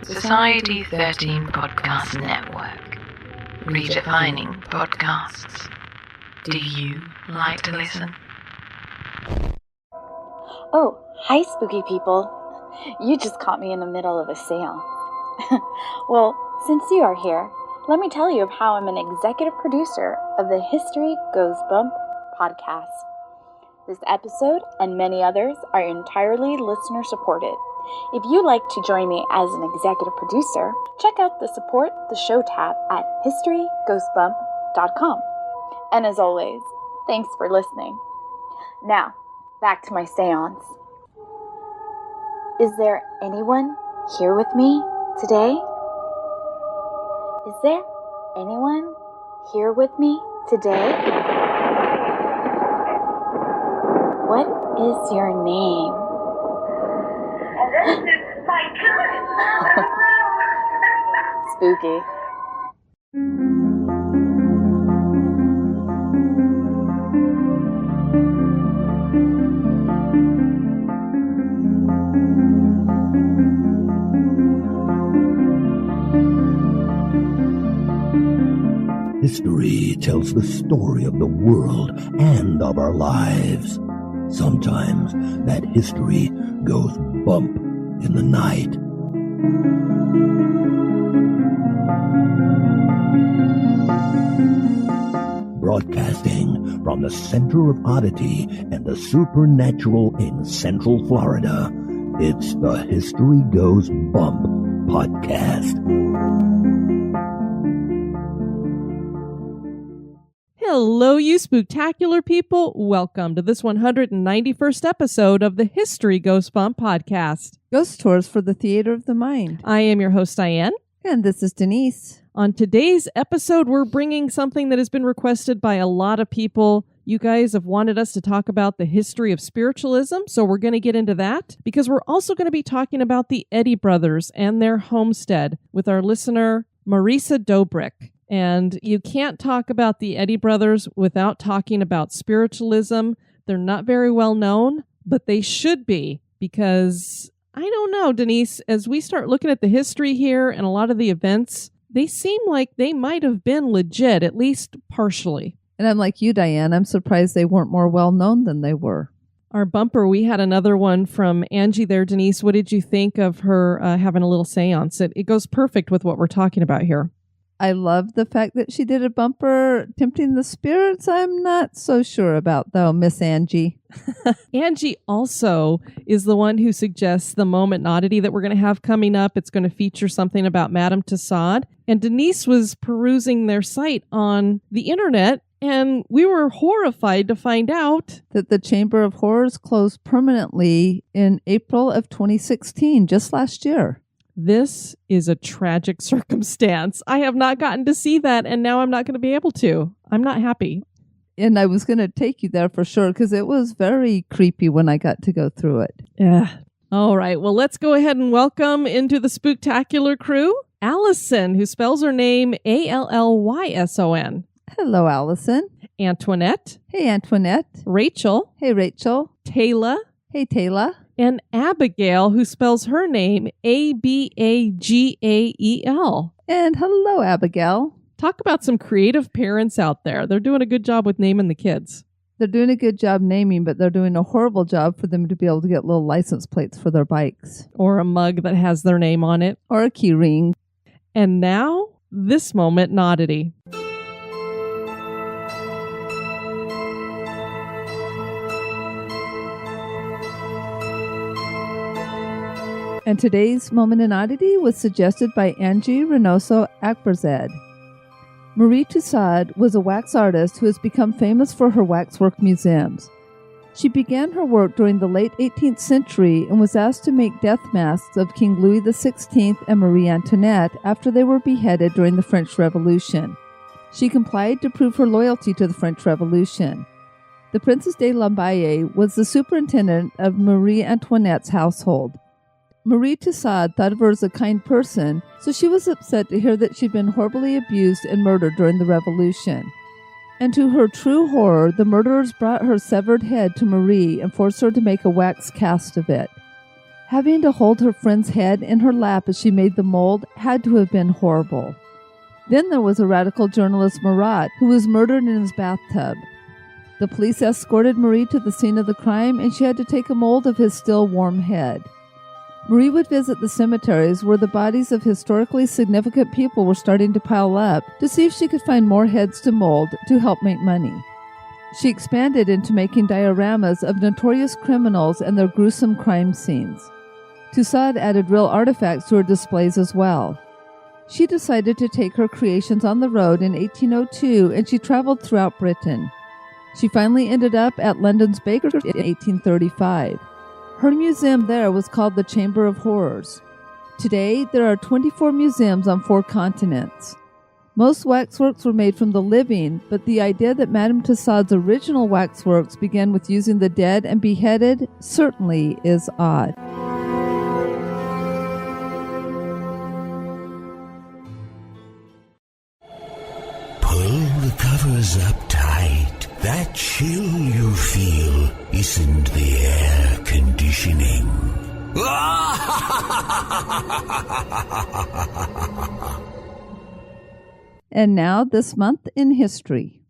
Society 13 Podcast Network. Redefining podcasts. Do you like to listen? Oh, hi spooky people. You just caught me in the middle of a seance. Well, since you are here, let me tell you of how I'm an executive producer of the History Goes Bump podcast. This episode and many others are entirely listener supported. If you'd like to join me as an executive producer, check out the Support the Show tab at historygoesbump.com. And as always, thanks for listening. Now, back to my seance. Is there anyone here with me today? Is there anyone here with me today? What is your name? This is my cousin. Spooky. History tells the story of the world and of our lives. Sometimes that history goes bump in the night. Broadcasting from the center of oddity and the supernatural in Central Florida, it's the History Goes Bump podcast. Hello, you spooktacular people. Welcome to this 191st episode of the History Goes Bump podcast. Ghost tours for the theater of the mind. I am your host, Diane. And this is Denise. On today's episode, we're bringing something that has been requested by a lot of people. You guys have wanted us to talk about the history of spiritualism, so we're going to get into that because we're also going to be talking about the Eddy Brothers and their homestead with our listener, Mariessa Dobrick. And you can't talk about the Eddy Brothers without talking about spiritualism. They're not very well known, but they should be because, I don't know, Denise, as we start looking at the history here and a lot of the events, they seem like they might have been legit, at least partially. And I'm like you, Diane. I'm surprised they weren't more well known than they were. Our bumper, we had another one from Angie there, Denise. What did you think of her having a little seance? It goes perfect with what we're talking about here. I love the fact that she did a bumper tempting the spirits. I'm not so sure about, though, Miss Angie. Angie also is the one who suggests the moment in Oddity that we're going to have coming up. It's going to feature something about Madame Tussaud. And Denise was perusing their site on the internet, and we were horrified to find out that the Chamber of Horrors closed permanently in April of 2016, just last year. This is a tragic circumstance. I have not gotten to see that, and now I'm not going to be able to. I'm not happy. And I was going to take you there for sure, because it was very creepy when I got to go through it. Yeah. All right. Well, let's go ahead and welcome into the spooktacular crew, Allison, who spells her name Alllyson. Hello, Allison. Antoinette. Hey, Antoinette. Rachel. Hey, Rachel. Taylor. Hey, Taylor. And Abigail, who spells her name Abagael. And hello, Abigail. Talk about some creative parents out there. They're doing a good job with naming the kids. They're doing a good job naming, but they're doing a horrible job for them to be able to get little license plates for their bikes. Or a mug that has their name on it. Or a key ring. And now, this moment in Oddity. And today's moment in Oddity was suggested by Angie Reynoso Akbarzad. Mariessa Dobrick was a wax artist who has become famous for her waxwork museums. She began her work during the late 18th century and was asked to make death masks of King Louis XVI and Marie Antoinette after they were beheaded during the French Revolution. She complied to prove her loyalty to the French Revolution. The Princess de Lamballe was the superintendent of Marie Antoinette's household. Mariessa Dobrick thought of her as a kind person, so she was upset to hear that she'd been horribly abused and murdered during the Revolution. And to her true horror, the murderers brought her severed head to Marie and forced her to make a wax cast of it. Having to hold her friend's head in her lap as she made the mold had to have been horrible. Then there was a radical journalist, Marat, who was murdered in his bathtub. The police escorted Marie to the scene of the crime, and she had to take a mold of his still warm head. Marie would visit the cemeteries where the bodies of historically significant people were starting to pile up to see if she could find more heads to mold to help make money. She expanded into making dioramas of notorious criminals and their gruesome crime scenes. Tussaud added real artifacts to her displays as well. She decided to take her creations on the road in 1802, and she traveled throughout Britain. She finally ended up at London's Baker in 1835. Her museum there was called the Chamber of Horrors. Today, there are 24 museums on 4 continents. Most waxworks were made from the living, but the idea that Madame Tussaud's original waxworks began with using the dead and beheaded certainly is odd. Pull the covers up tight. That chill you feel isn't the air conditioning. And now, this month in history.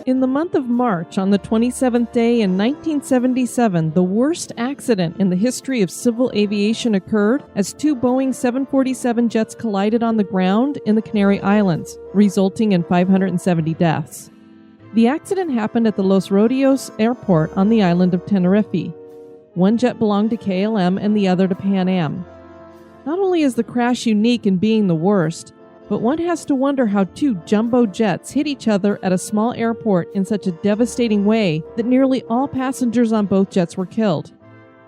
In the month of March, on the 27th day in 1977, the worst accident in the history of civil aviation occurred as 2 Boeing 747 jets collided on the ground in the Canary Islands, resulting in 570 deaths. The accident happened at the Los Rodeos airport on the island of Tenerife. One jet belonged to KLM and the other to Pan Am. Not only is the crash unique in being the worst, but one has to wonder how 2 jumbo jets hit each other at a small airport in such a devastating way that nearly all passengers on both jets were killed.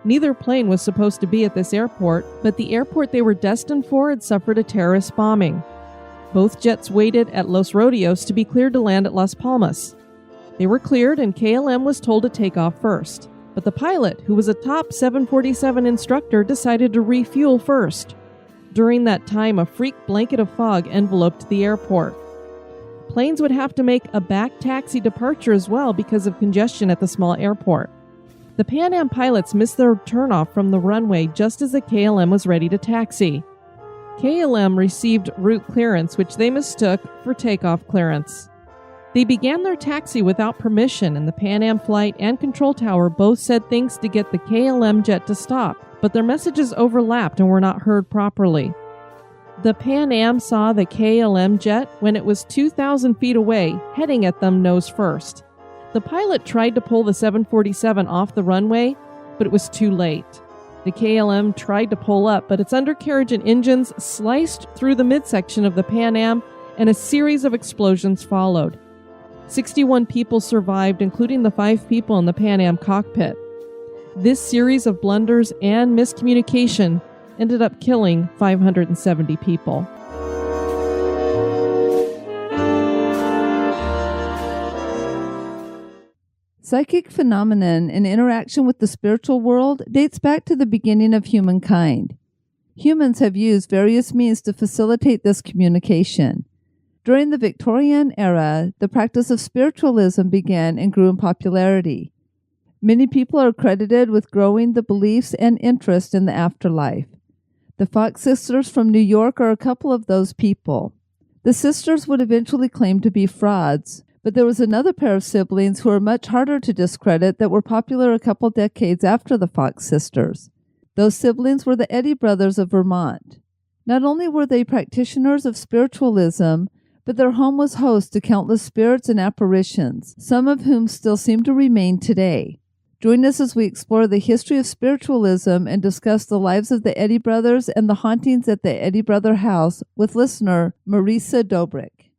Neither plane was supposed to be at this airport, but the airport they were destined for had suffered a terrorist bombing. Both jets waited at Los Rodeos to be cleared to land at Las Palmas. They were cleared and KLM was told to take off first. But the pilot, who was a top 747 instructor, decided to refuel first. During that time, a freak blanket of fog enveloped the airport. Planes would have to make a back taxi departure as well because of congestion at the small airport. The Pan Am pilots missed their turnoff from the runway just as the KLM was ready to taxi. KLM received route clearance, which they mistook for takeoff clearance. They began their taxi without permission, and the Pan Am flight and control tower both said things to get the KLM jet to stop, but their messages overlapped and were not heard properly. The Pan Am saw the KLM jet when it was 2,000 feet away, heading at them nose first. The pilot tried to pull the 747 off the runway, but it was too late. The KLM tried to pull up, but its undercarriage and engines sliced through the midsection of the Pan Am, and a series of explosions followed. 61 people survived, including the 5 people in the Pan Am cockpit. This series of blunders and miscommunication ended up killing 570 people. Psychic phenomenon and interaction with the spiritual world dates back to the beginning of humankind. Humans have used various means to facilitate this communication. During the Victorian era, the practice of spiritualism began and grew in popularity. Many people are credited with growing the beliefs and interest in the afterlife. The Fox sisters from New York are a couple of those people. The sisters would eventually claim to be frauds, but there was another pair of siblings who are much harder to discredit that were popular a couple decades after the Fox sisters. Those siblings were the Eddy Brothers of Vermont. Not only were they practitioners of spiritualism, but their home was host to countless spirits and apparitions, some of whom still seem to remain today. Join us as we explore the history of spiritualism and discuss the lives of the Eddy brothers and the hauntings at the Eddy Brother House with listener Mariessa Dobrick.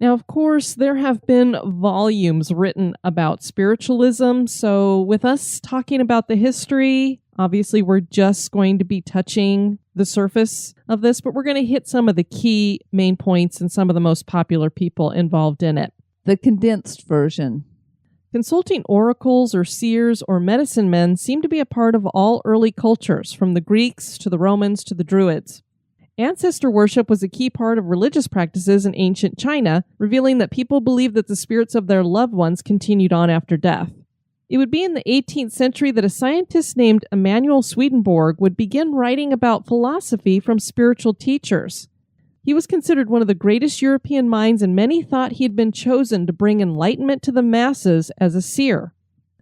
Now, of course, there have been volumes written about spiritualism, so with us talking about the history, obviously we're just going to be touching the surface of this, but we're going to hit some of the key main points and some of the most popular people involved in it. The condensed version. Consulting oracles or seers or medicine men seem to be a part of all early cultures, from the Greeks to the Romans to the Druids. Ancestor worship was a key part of religious practices in ancient China, revealing that people believed that the spirits of their loved ones continued on after death. It would be in the 18th century that a scientist named Emanuel Swedenborg would begin writing about philosophy from spiritual teachers. He was considered one of the greatest European minds, and many thought he had been chosen to bring enlightenment to the masses as a seer.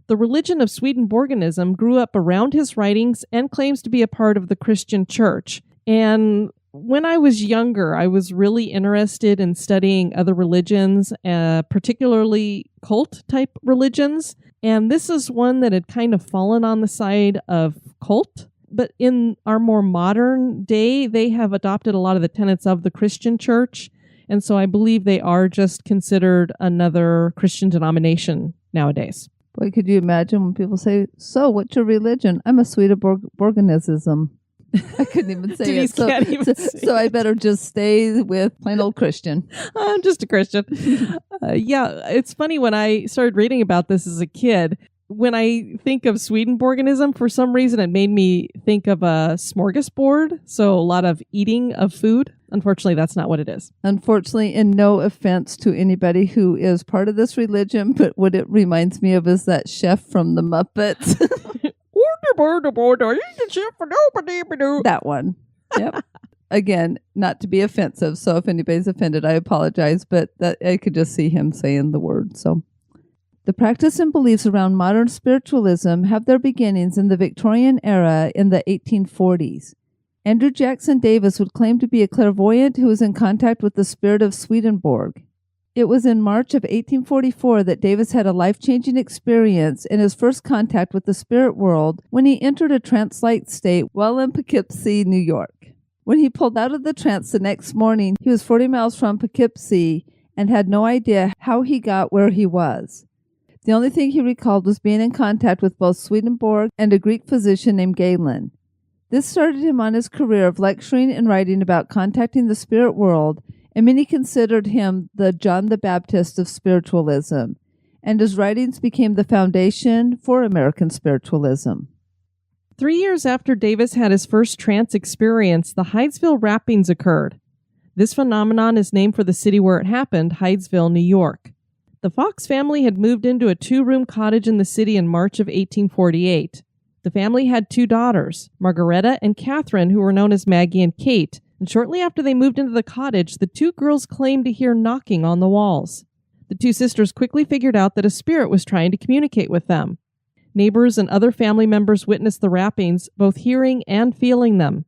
The religion of Swedenborgianism grew up around his writings and claims to be a part of the Christian church. And when I was younger, I was really interested in studying other religions, particularly cult-type religions. And this is one that had kind of fallen on the side of cult. But in our more modern day, they have adopted a lot of the tenets of the Christian church. And so I believe they are just considered another Christian denomination nowadays. Boy, could you imagine when people say, "So, what's your religion?" "I'm a Swedenborgianism." I couldn't even say it. So I better just stay with plain old Christian. I'm just a Christian. Yeah, it's funny when I started reading about this as a kid. When I think of Swedenborgianism, for some reason, it made me think of a smorgasbord. So a lot of eating of food. Unfortunately, that's not what it is. Unfortunately, and no offense to anybody who is part of this religion, but what it reminds me of is that chef from the Muppets. That one. Yep. Again, not to be offensive. So if anybody's offended, I apologize. But that I could just see him saying the word. So the practice and beliefs around modern spiritualism have their beginnings in the Victorian era in the 1840s. Andrew Jackson Davis would claim to be a clairvoyant who was in contact with the spirit of Swedenborg. It was in March of 1844 that Davis had a life-changing experience in his first contact with the spirit world when he entered a trance-like state while in Poughkeepsie, New York. When he pulled out of the trance the next morning, he was 40 miles from Poughkeepsie and had no idea how he got where he was. The only thing he recalled was being in contact with both Swedenborg and a Greek physician named Galen. This started him on his career of lecturing and writing about contacting the spirit world, and many considered him the John the Baptist of spiritualism, and his writings became the foundation for American spiritualism. 3 years after Davis had his first trance experience, the Hydesville rappings occurred. This phenomenon is named for the city where it happened, Hydesville, New York. The Fox family had moved into a 2-room cottage in the city in March of 1848. The family had 2 daughters, Margaretta and Catherine, who were known as Maggie and Kate, and shortly after they moved into the cottage, the 2 girls claimed to hear knocking on the walls. The 2 sisters quickly figured out that a spirit was trying to communicate with them. Neighbors and other family members witnessed the rappings, both hearing and feeling them.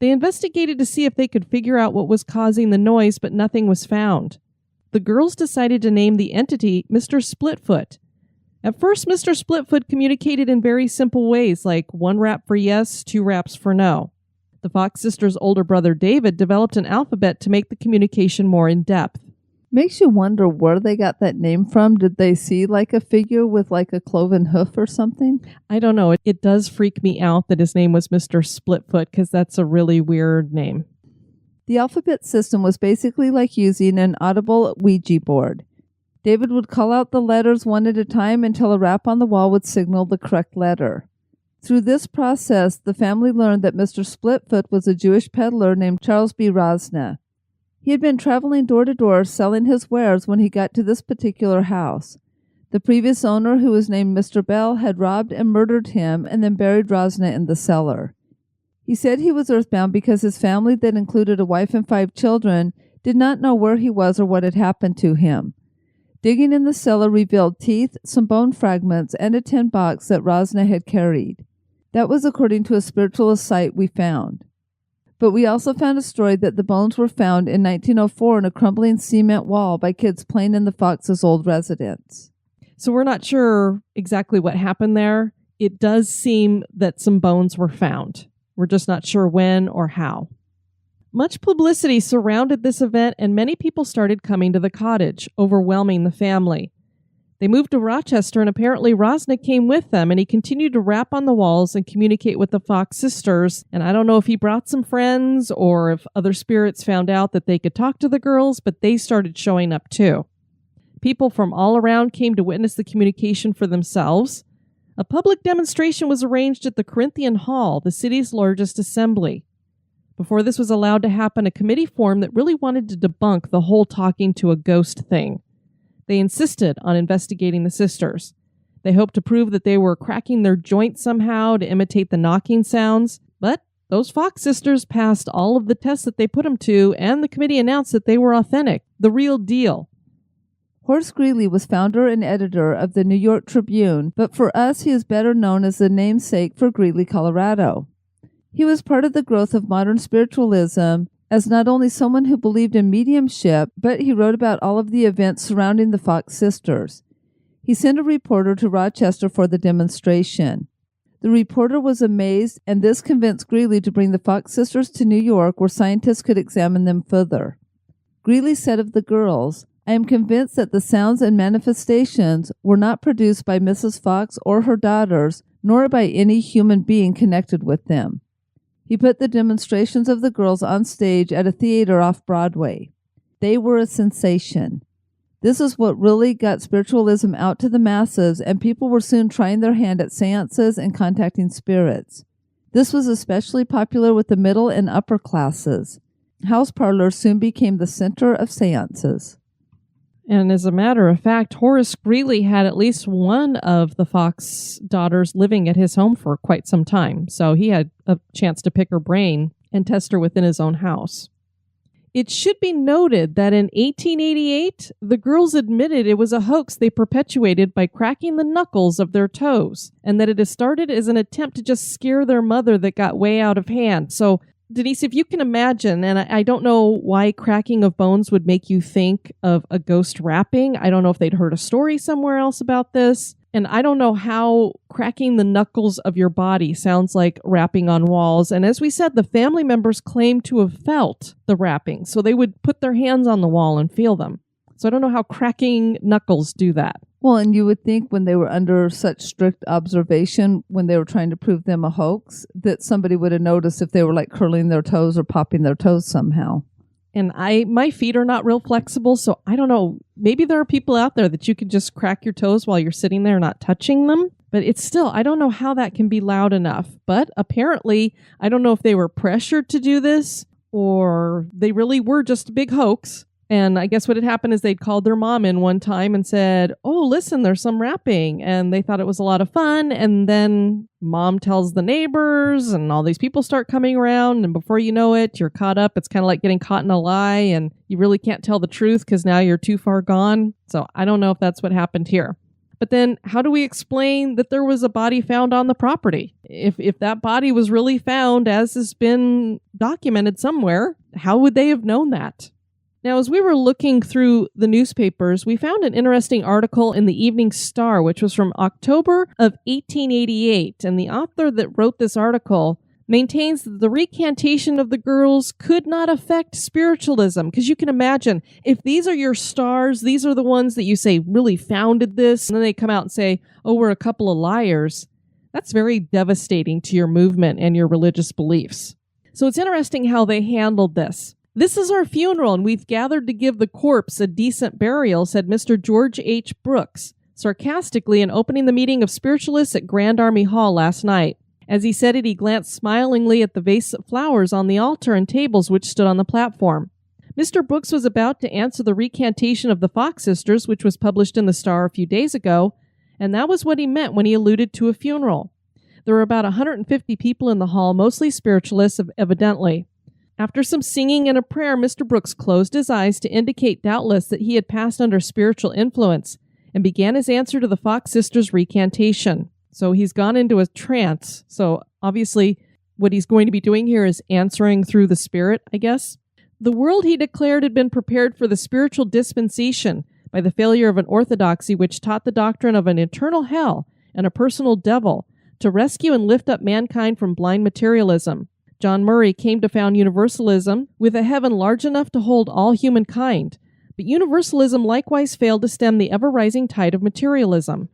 They investigated to see if they could figure out what was causing the noise, but nothing was found. The girls decided to name the entity Mr. Splitfoot. At first, Mr. Splitfoot communicated in very simple ways, like 1 rap for yes, 2 raps for no. The Fox sisters' older brother David developed an alphabet to make the communication more in-depth. Makes you wonder where they got that name from. Did they see like a figure with like a cloven hoof or something? I don't know. It does freak me out that his name was Mr. Splitfoot, because that's a really weird name. The alphabet system was basically like using an audible Ouija board. David would call out the letters one at a time until a rap on the wall would signal the correct letter. Through this process, the family learned that Mr. Splitfoot was a Jewish peddler named Charles B. Rosna. He had been traveling door to door selling his wares when he got to this particular house. The previous owner, who was named Mr. Bell, had robbed and murdered him and then buried Rosna in the cellar. He said he was earthbound because his family, that included a wife and 5 children, did not know where he was or what had happened to him. Digging in the cellar revealed teeth, some bone fragments, and a tin box that Rosna had carried. That was according to a spiritualist site we found. But we also found a story that the bones were found in 1904 in a crumbling cement wall by kids playing in the Fox's old residence. So we're not sure exactly what happened there. It does seem that some bones were found. We're just not sure when or how. Much publicity surrounded this event, and many people started coming to the cottage, overwhelming the family. They moved to Rochester, and apparently Rosna came with them, and he continued to rap on the walls and communicate with the Fox sisters. And I don't know if he brought some friends or if other spirits found out that they could talk to the girls, but they started showing up too. People from all around came to witness the communication for themselves. A public demonstration was arranged at the Corinthian Hall, the city's largest assembly. Before this was allowed to happen, a committee formed that really wanted to debunk the whole talking to a ghost thing. They insisted on investigating the sisters. They hoped to prove that they were cracking their joints somehow to imitate the knocking sounds, but those Fox sisters passed all of the tests that they put them to, and the committee announced that they were authentic, the real deal. Horace Greeley was founder and editor of the New York Tribune, but for us he is better known as the namesake for Greeley, Colorado. He was part of the growth of modern spiritualism as not only someone who believed in mediumship, but he wrote about all of the events surrounding the Fox sisters. He sent a reporter to Rochester for the demonstration. The reporter was amazed, and this convinced Greeley to bring the Fox sisters to New York where scientists could examine them further. Greeley said of the girls, "I am convinced that the sounds and manifestations were not produced by Mrs. Fox or her daughters, nor by any human being connected with them." He put the demonstrations of the girls on stage at a theater off Broadway. They were a sensation. This is what really got spiritualism out to the masses, and people were soon trying their hand at seances and contacting spirits. This was especially popular with the middle and upper classes. House parlors soon became the center of seances. And as a matter of fact, Horace Greeley had at least one of the Fox daughters living at his home for quite some time, so he had a chance to pick her brain and test her within his own house. It should be noted that in 1888, the girls admitted it was a hoax they perpetuated by cracking the knuckles of their toes, and that it had started as an attempt to just scare their mother that got way out of hand. So Denise, if you can imagine, and I don't know why cracking of bones would make you think of a ghost rapping. I don't know if they'd heard a story somewhere else about this. And I don't know how cracking the knuckles of your body sounds like rapping on walls. And as we said, the family members claimed to have felt the rapping. So they would put their hands on the wall and feel them. So I don't know how cracking knuckles do that. Well, and you would think when they were under such strict observation, when they were trying to prove them a hoax, that somebody would have noticed if they were like curling their toes or popping their toes somehow. And my feet are not real flexible, so I don't know. Maybe there are people out there that you can just crack your toes while you're sitting there not touching them. But it's still, I don't know how that can be loud enough. But apparently, I don't know if they were pressured to do this or they really were just a big hoax. And I guess what had happened is they'd called their mom in one time and said, "Oh, listen, there's some rapping." And they thought it was a lot of fun. And then mom tells the neighbors and all these people start coming around. And before you know it, you're caught up. It's kind of like getting caught in a lie and you really can't tell the truth because now you're too far gone. So I don't know if that's what happened here. But then how do we explain that there was a body found on the property? If that body was really found, as has been documented somewhere, how would they have known that? Now, as we were looking through the newspapers, we found an interesting article in the Evening Star, which was from October of 1888. And the author that wrote this article maintains that the recantation of the girls could not affect spiritualism. Because you can imagine, if these are your stars, these are the ones that you say really founded this, and then they come out and say, "Oh, we're a couple of liars," that's very devastating to your movement and your religious beliefs. So it's interesting how they handled this. "This is our funeral, and we've gathered to give the corpse a decent burial," said Mr. George H. Brooks, sarcastically in opening the meeting of spiritualists at Grand Army Hall last night. As he said it, he glanced smilingly at the vase of flowers on the altar and tables which stood on the platform. Mr. Brooks was about to answer the recantation of the Fox sisters, which was published in the Star a few days ago, and that was what he meant when he alluded to a funeral. There were about 150 people in the hall, mostly spiritualists, evidently. After some singing and a prayer, Mr. Brooks closed his eyes to indicate doubtless that he had passed under spiritual influence and began his answer to the Fox sisters' recantation. So he's gone into a trance. So obviously what he's going to be doing here is answering through the spirit, I guess. "The world," he declared, "had been prepared for the spiritual dispensation by the failure of an orthodoxy which taught the doctrine of an eternal hell and a personal devil to rescue and lift up mankind from blind materialism. John Murray came to found universalism with a heaven large enough to hold all humankind, but universalism likewise failed to stem the ever-rising tide of materialism."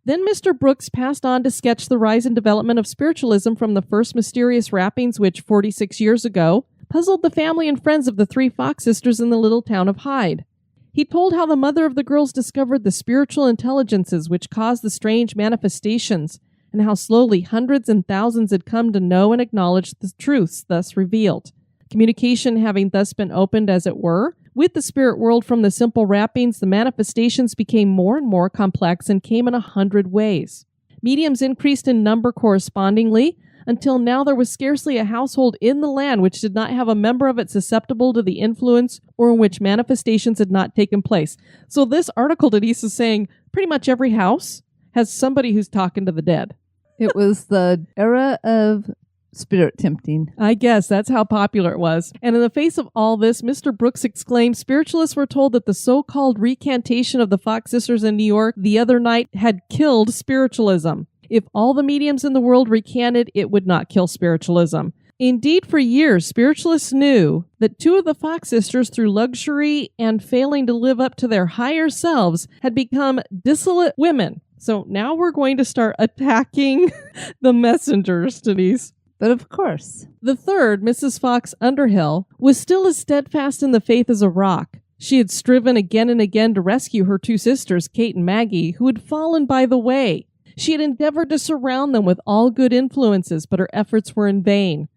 Then Mr. Brooks passed on to sketch the rise and development of spiritualism from the first mysterious rappings which, 46 years ago, puzzled the family and friends of the three Fox sisters in the little town of Hyde. He told how the mother of the girls discovered the spiritual intelligences which caused the strange manifestations, and how slowly hundreds and thousands had come to know and acknowledge the truths thus revealed. Communication having thus been opened, as it were, with the spirit world from the simple rappings, the manifestations became more and more complex and came in 100 ways. Mediums increased in number correspondingly, until now there was scarcely a household in the land which did not have a member of it susceptible to the influence or in which manifestations had not taken place. So this article, Denise, is saying pretty much every house has somebody who's talking to the dead. It was the era of spirit tempting. I guess that's how popular it was. And in the face of all this, Mr. Brooks exclaimed, spiritualists were told that the so-called recantation of the Fox sisters in New York the other night had killed spiritualism. If all the mediums in the world recanted, it would not kill spiritualism. Indeed, for years, spiritualists knew that two of the Fox sisters, through luxury and failing to live up to their higher selves, had become dissolute women. So now we're going to start attacking the messengers, Denise. But of course. The third, Mrs. Fox Underhill, was still as steadfast in the faith as a rock. She had striven again and again to rescue her two sisters, Kate and Maggie, who had fallen by the way. She had endeavored to surround them with all good influences, but her efforts were in vain.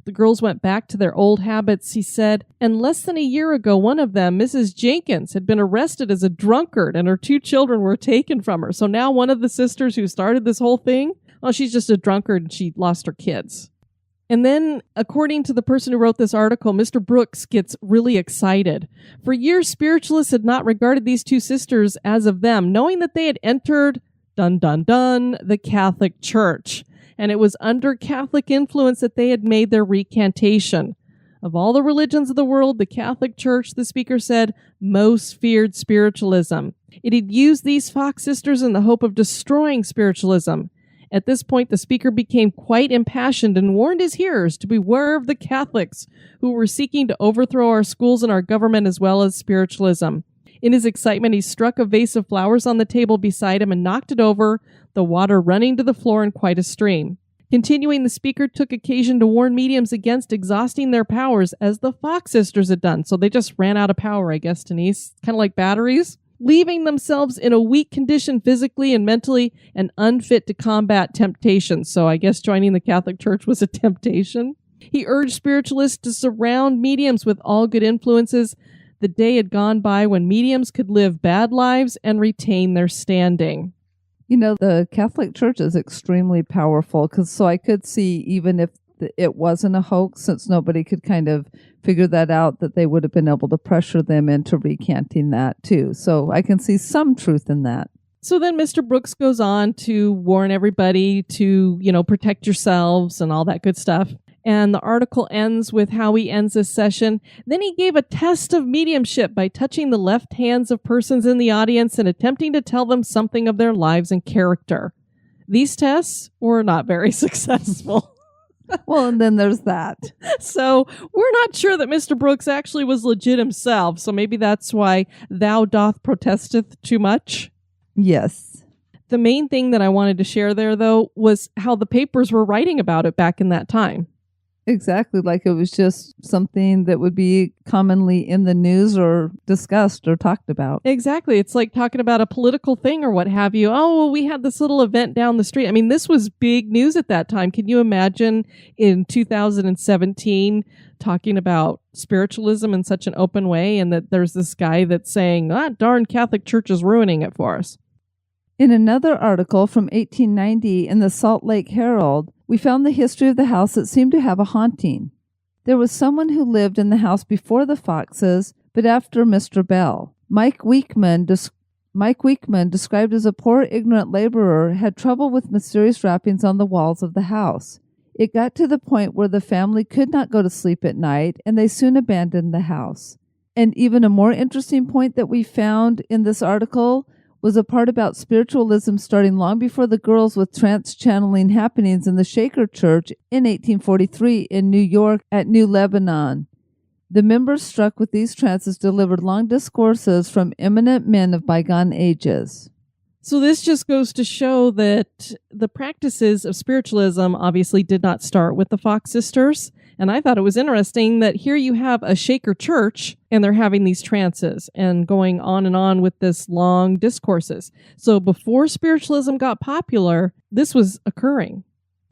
The girls went back to their old habits, he said, and less than a year ago, one of them, Mrs. Jenkins, had been arrested as a drunkard, and her two children were taken from her. So now one of the sisters who started this whole thing, well, she's just a drunkard and she lost her kids. And then, according to the person who wrote this article, Mr. Brooks gets really excited. For years, spiritualists had not regarded these two sisters as of them, knowing that they had entered, dun dun dun, the Catholic Church. And it was under Catholic influence that they had made their recantation. Of all the religions of the world, the Catholic Church, the speaker said, most feared spiritualism. It had used these Fox sisters in the hope of destroying spiritualism. At this point, the speaker became quite impassioned and warned his hearers to beware of the Catholics who were seeking to overthrow our schools and our government as well as spiritualism. In his excitement, he struck a vase of flowers on the table beside him and knocked it over, the water running to the floor in quite a stream. Continuing, the speaker took occasion to warn mediums against exhausting their powers as the Fox sisters had done. So they just ran out of power, I guess, Denise. Kind of like batteries. Leaving themselves in a weak condition physically and mentally and unfit to combat temptations. So I guess joining the Catholic Church was a temptation. He urged spiritualists to surround mediums with all good influences. The day had gone by when mediums could live bad lives and retain their standing. You know, the Catholic Church is extremely powerful, so I could see, even if it wasn't a hoax, since nobody could kind of figure that out, that they would have been able to pressure them into recanting that too. So I can see some truth in that. So then Mr. Brooks goes on to warn everybody to, protect yourselves and all that good stuff. And the article ends with how he ends this session. Then he gave a test of mediumship by touching the left hands of persons in the audience and attempting to tell them something of their lives and character. These tests were not very successful. Well, and then there's that. So we're not sure that Mr. Brooks actually was legit himself. So maybe that's why thou doth protesteth too much. Yes. The main thing that I wanted to share there, though, was how the papers were writing about it back in that time. Exactly, like it was just something that would be commonly in the news or discussed or talked about. Exactly. It's like talking about a political thing or what have you. Oh, well, we had this little event down the street. I mean, this was big news at that time. Can you imagine in 2017 talking about spiritualism in such an open way, and that there's this guy that's saying, darn Catholic Church is ruining it for us. In another article from 1890 in the Salt Lake Herald, we found the history of the house that seemed to have a haunting. There was someone who lived in the house before the Foxes, but after Mr. Bell. Mike Weekman, described as a poor, ignorant laborer, had trouble with mysterious rappings on the walls of the house. It got to the point where the family could not go to sleep at night, and they soon abandoned the house. And even a more interesting point that we found in this article was a part about spiritualism starting long before the girls with trance-channeling happenings in the Shaker Church in 1843 in New York at New Lebanon. The members struck with these trances delivered long discourses from eminent men of bygone ages. So this just goes to show that the practices of spiritualism obviously did not start with the Fox sisters, And I thought it was interesting that here you have a Shaker church and they're having these trances and going on and on with this long discourses. So before spiritualism got popular, this was occurring.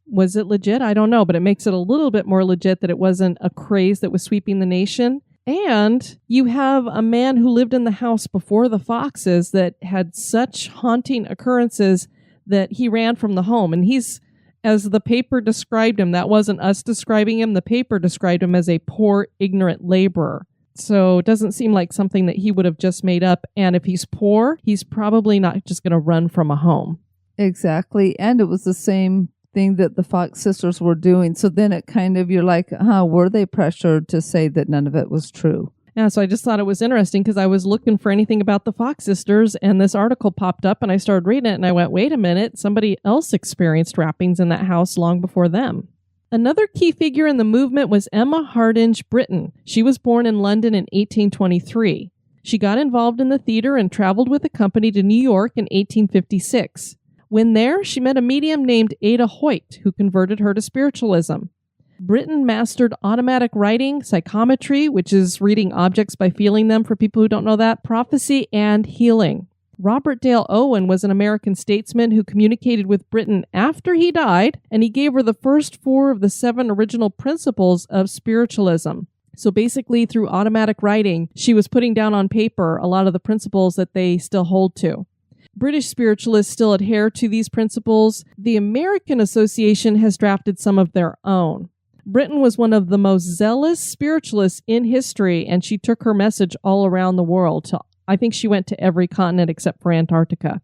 Was it legit? I don't know, but it makes it a little bit more legit that it wasn't a craze that was sweeping the nation. And you have a man who lived in the house before the Foxes that had such haunting occurrences that he ran from the home. And he's, as the paper described him, that wasn't us describing him, the paper described him as a poor, ignorant laborer. So it doesn't seem like something that he would have just made up. And if he's poor, he's probably not just going to run from a home. Exactly. And it was the same thing that the Fox sisters were doing. So then it kind of, you're like, were they pressured to say that none of it was true? Yeah, so I just thought it was interesting because I was looking for anything about the Fox sisters and this article popped up and I started reading it and I went, wait a minute, somebody else experienced rappings in that house long before them. Another key figure in the movement was Emma Hardinge Britten. She was born in London in 1823. She got involved in the theater and traveled with a company to New York in 1856. When there, she met a medium named Ada Hoyt, who converted her to spiritualism. Britten mastered automatic writing, psychometry, which is reading objects by feeling them for people who don't know that, prophecy, and healing. Robert Dale Owen was an American statesman who communicated with Britten after he died, and he gave her the first 4 of the 7 original principles of spiritualism. So basically, through automatic writing, she was putting down on paper a lot of the principles that they still hold to. British spiritualists still adhere to these principles. The American Association has drafted some of their own. Britten was one of the most zealous spiritualists in history, and she took her message all around the world. I think she went to every continent except for Antarctica.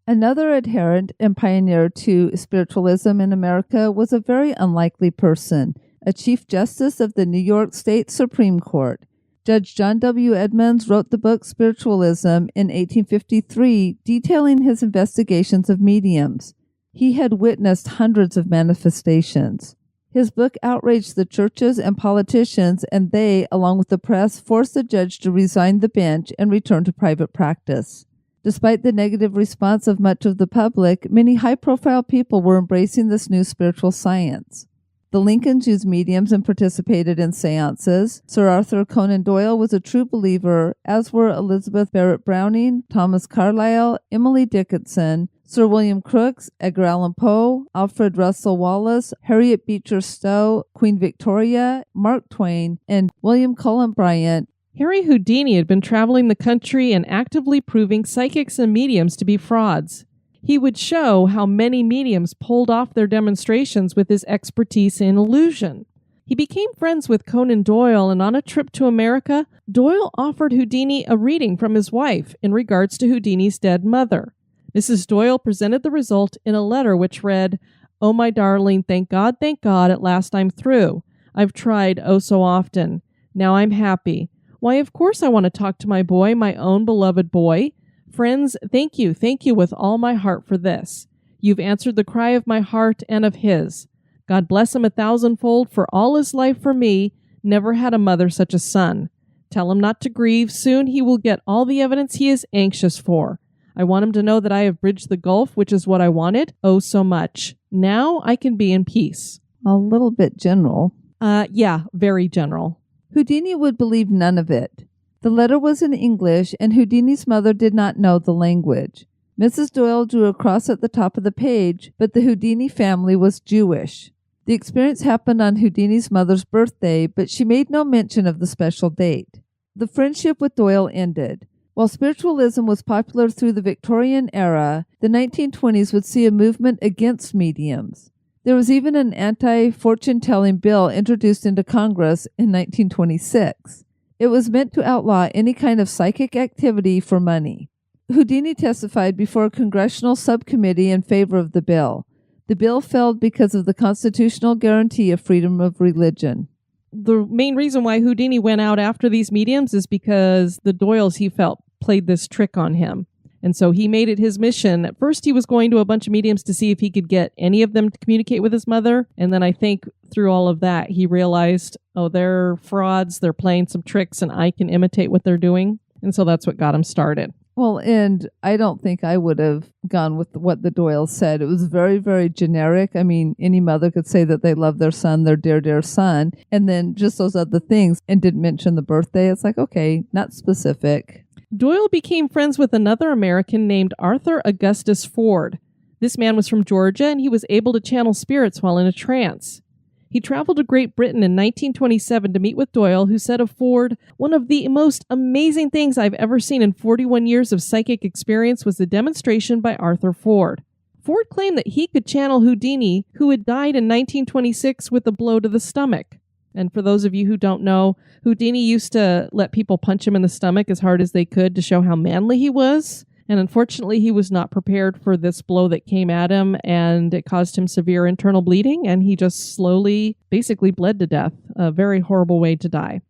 Another adherent and pioneer to spiritualism in America was a very unlikely person, a Chief Justice of the New York State Supreme Court. Judge John W. Edmonds wrote the book Spiritualism in 1853, detailing his investigations of mediums. He had witnessed hundreds of manifestations. His book outraged the churches and politicians, and they, along with the press, forced the judge to resign the bench and return to private practice. Despite the negative response of much of the public, many high-profile people were embracing this new spiritual science. The Lincolns used mediums and participated in seances. Sir Arthur Conan Doyle was a true believer, as were Elizabeth Barrett Browning, Thomas Carlyle, Emily Dickinson, Sir William Crookes, Edgar Allan Poe, Alfred Russel Wallace, Harriet Beecher Stowe, Queen Victoria, Mark Twain, and William Cullen Bryant. Harry Houdini had been traveling the country and actively proving psychics and mediums to be frauds. He would show how many mediums pulled off their demonstrations with his expertise in illusion. He became friends with Conan Doyle, and on a trip to America, Doyle offered Houdini a reading from his wife in regards to Houdini's dead mother. Mrs. Doyle presented the result in a letter which read, "Oh, my darling, thank God, at last I'm through. I've tried oh so often. Now I'm happy. Why, of course I want to talk to my boy, my own beloved boy. Friends, thank you with all my heart for this. You've answered the cry of my heart and of his. God bless him 1,000-fold for all his life for me. Never had a mother such a son. Tell him not to grieve. Soon he will get all the evidence he is anxious for. I want him to know that I have bridged the gulf, which is what I wanted, oh so much. Now I can be in peace." A little bit general. Yeah, very general. Houdini would believe none of it. The letter was in English, and Houdini's mother did not know the language. Mrs. Doyle drew a cross at the top of the page, but the Houdini family was Jewish. The experience happened on Houdini's mother's birthday, but she made no mention of the special date. The friendship with Doyle ended. While spiritualism was popular through the Victorian era, the 1920s would see a movement against mediums. There was even an anti-fortune-telling bill introduced into Congress in 1926. It was meant to outlaw any kind of psychic activity for money. Houdini testified before a congressional subcommittee in favor of the bill. The bill failed because of the constitutional guarantee of freedom of religion. The main reason why Houdini went out after these mediums is because the Doyles, he felt, played this trick on him. And so he made it his mission. At first, he was going to a bunch of mediums to see if he could get any of them to communicate with his mother. And then I think through all of that, he realized, oh, they're frauds. They're playing some tricks and I can imitate what they're doing. And so that's what got him started. Well, and I don't think I would have gone with what the Doyles said. It was very, very generic. I mean, any mother could say that they love their son, their dear, dear son, and then just those other things, and didn't mention the birthday. It's like, okay, not specific. Doyle became friends with another American named Arthur Augustus Ford. This man was from Georgia, and he was able to channel spirits while in a trance. He traveled to Great Britain in 1927 to meet with Doyle, who said of Ford, "One of the most amazing things I've ever seen in 41 years of psychic experience was the demonstration by Arthur Ford." Ford claimed that he could channel Houdini, who had died in 1926 with a blow to the stomach. And for those of you who don't know, Houdini used to let people punch him in the stomach as hard as they could to show how manly he was. And unfortunately, he was not prepared for this blow that came at him, and it caused him severe internal bleeding, and he just slowly, basically bled to death. A very horrible way to die.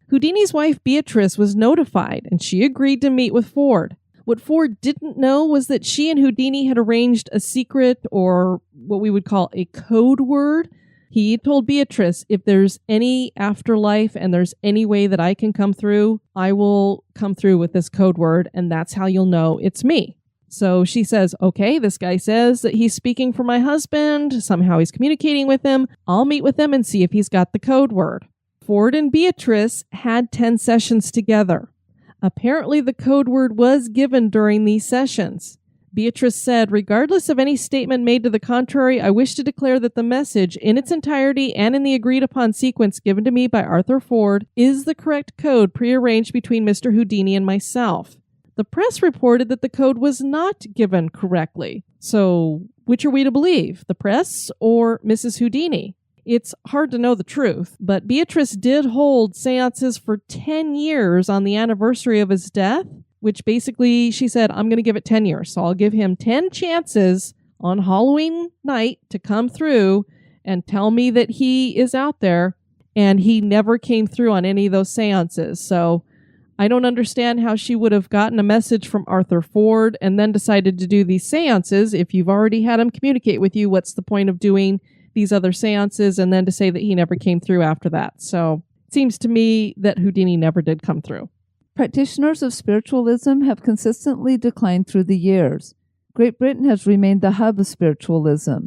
Houdini's wife, Beatrice, was notified, and she agreed to meet with Ford. What Ford didn't know was that she and Houdini had arranged a secret, or what we would call a code word. He told Beatrice, if there's any afterlife and there's any way that I can come through, I will come through with this code word, and that's how you'll know it's me. So she says, okay, this guy says that he's speaking for my husband. Somehow he's communicating with him. I'll meet with him and see if he's got the code word. Ford and Beatrice had 10 sessions together. Apparently the code word was given during these sessions. Beatrice said, regardless of any statement made to the contrary, I wish to declare that the message in its entirety and in the agreed upon sequence given to me by Arthur Ford is the correct code prearranged between Mr. Houdini and myself. The press reported that the code was not given correctly. So, which are we to believe, the press or Mrs. Houdini? It's hard to know the truth, but Beatrice did hold seances for 10 years on the anniversary of his death, which basically she said, I'm going to give it 10 years. So I'll give him 10 chances on Halloween night to come through and tell me that he is out there. And he never came through on any of those seances. So I don't understand how she would have gotten a message from Arthur Ford and then decided to do these seances. If you've already had him communicate with you, what's the point of doing these other seances and then to say that he never came through after that? So it seems to me that Houdini never did come through. Practitioners of spiritualism have consistently declined through the years. Great Britain has remained the hub of spiritualism.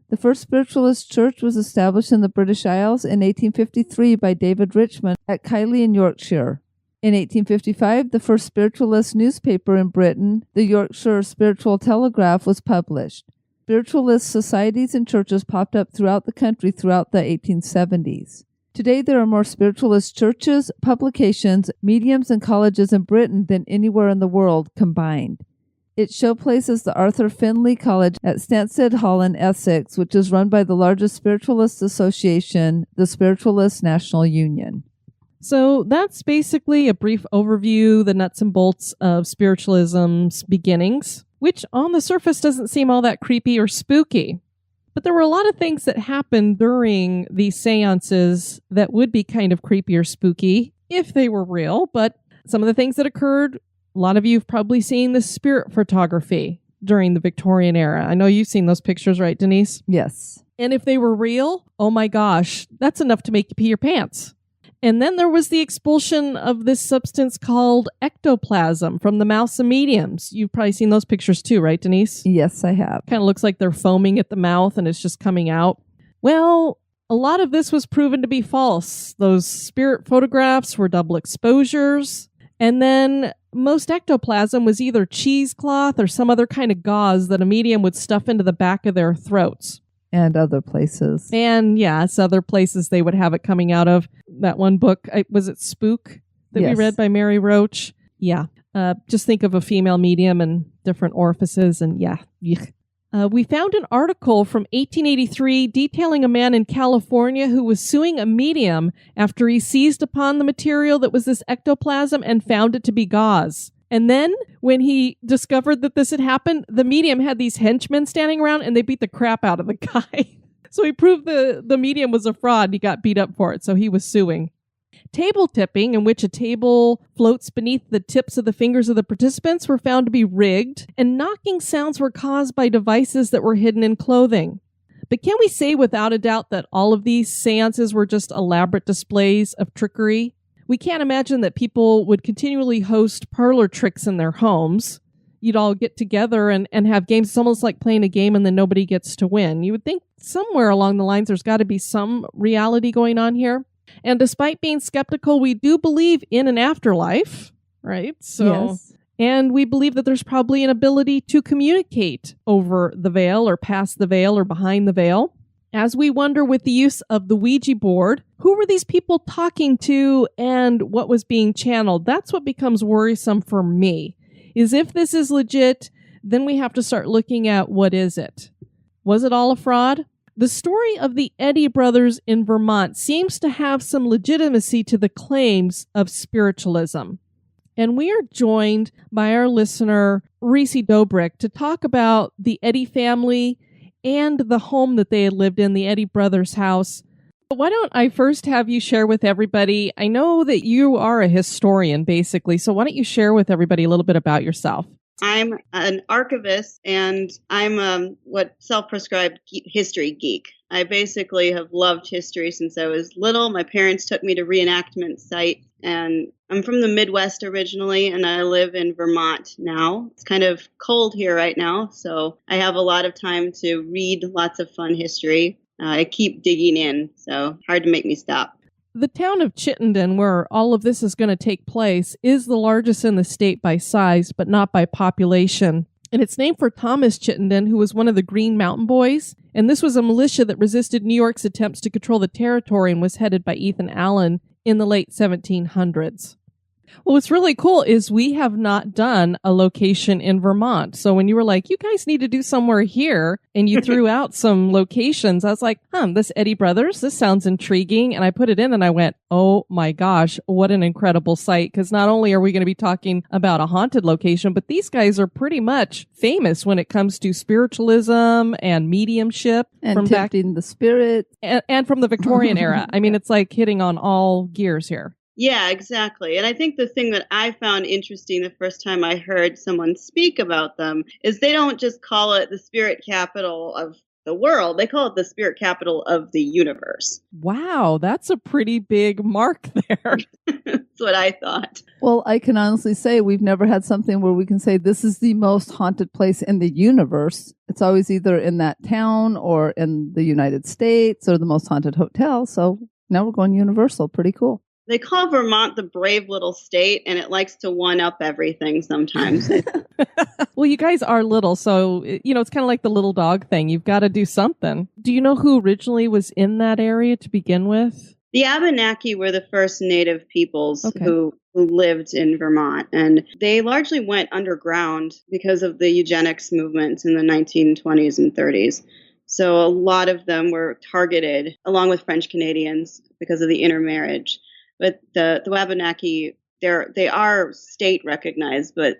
The first spiritualist church was established in the British Isles in 1853 by David Richmond at Kiley in Yorkshire. In 1855, the first spiritualist newspaper in Britain, the Yorkshire Spiritual Telegraph, was published. Spiritualist societies and churches popped up throughout the country throughout the 1870s. Today, there are more spiritualist churches, publications, mediums, and colleges in Britain than anywhere in the world combined. It showplaces the Arthur Findlay College at Stansted Hall in Essex, which is run by the largest spiritualist association, the Spiritualist National Union. So that's basically a brief overview, the nuts and bolts of spiritualism's beginnings, which on the surface doesn't seem all that creepy or spooky. But there were a lot of things that happened during these seances that would be kind of creepy or spooky if they were real. But some of the things that occurred, a lot of you have probably seen the spirit photography during the Victorian era. I know you've seen those pictures, right, Denise? Yes. And if they were real, oh my gosh, that's enough to make you pee your pants. And then there was the expulsion of this substance called ectoplasm from the mouths of mediums. You've probably seen those pictures too, right, Denise? Yes, I have. Kind of looks like they're foaming at the mouth and it's just coming out. Well, a lot of this was proven to be false. Those spirit photographs were double exposures. And then most ectoplasm was either cheesecloth or some other kind of gauze that a medium would stuff into the back of their throats. And other places. And yes, other places they would have it coming out of. That one book, was it Spook that we read by Mary Roach? Yeah. Just think of a female medium and different orifices and yeah. We found an article from 1883 detailing a man in California who was suing a medium after he seized upon the material that was this ectoplasm and found it to be gauze. And then when he discovered that this had happened, the medium had these henchmen standing around and they beat the crap out of the guy. So he proved the medium was a fraud and he got beat up for it. So he was suing. Table tipping, in which a table floats beneath the tips of the fingers of the participants, were found to be rigged, and knocking sounds were caused by devices that were hidden in clothing. But can we say without a doubt that all of these seances were just elaborate displays of trickery? We can't imagine that people would continually host parlor tricks in their homes. You'd all get together and have games. It's almost like playing a game and then nobody gets to win. You would think somewhere along the lines there's got to be some reality going on here. And despite being skeptical, we do believe in an afterlife, right? So, Yes. And we believe that there's probably an ability to communicate over the veil or past the veil or behind the veil. As we wonder with the use of the Ouija board, who were these people talking to and what was being channeled? That's what becomes worrisome for me, is if this is legit, then we have to start looking at what is it? Was it all a fraud? The story of the Eddy brothers in Vermont seems to have some legitimacy to the claims of spiritualism. And we are joined by our listener, Mariessa Dobrick, to talk about the Eddy family and the home that they had lived in, the Eddy Brothers House. Why don't I first have you share with everybody? I know that you are a historian, basically, so why don't you share with everybody a little bit about yourself? I'm an archivist, and I'm what self-prescribed history geek. I basically have loved history since I was little. My parents took me to reenactment sites, and I'm from the Midwest originally, and I live in Vermont now. It's kind of cold here right now, so I have a lot of time to read lots of fun history. I keep digging in, so hard to make me stop. The town of Chittenden, where all of this is going to take place, is the largest in the state by size, but not by population. And it's named for Thomas Chittenden, who was one of the Green Mountain Boys. And this was a militia that resisted New York's attempts to control the territory and was headed by Ethan Allen in the late 1700s. Well, what's really cool is we have not done a location in Vermont. So when you were like, you guys need to do somewhere here, and you threw out some locations, I was like, this Eddy Brothers, this sounds intriguing. And I put it in and I went, oh my gosh, what an incredible site. Because not only are we going to be talking about a haunted location, but these guys are pretty much famous when it comes to spiritualism and mediumship. And tempting the spirit. And from the Victorian era. I mean, it's like hitting on all gears here. Yeah, exactly. And I think the thing that I found interesting the first time I heard someone speak about them is they don't just call it the spirit capital of the world. They call it the spirit capital of the universe. Wow, that's a pretty big mark there. That's what I thought. Well, I can honestly say we've never had something where we can say this is the most haunted place in the universe. It's always either in that town or in the United States or the most haunted hotel. So now we're going universal. Pretty cool. They call Vermont the brave little state, and it likes to one-up everything sometimes. Well, you guys are little, so, it's kind of like the little dog thing. You've got to do something. Do you know who originally was in that area to begin with? The Abenaki were the first native peoples who lived in Vermont, and they largely went underground because of the eugenics movements in the 1920s and 30s. So a lot of them were targeted, along with French Canadians, because of the intermarriage. But the Wabanaki, they are state recognized, but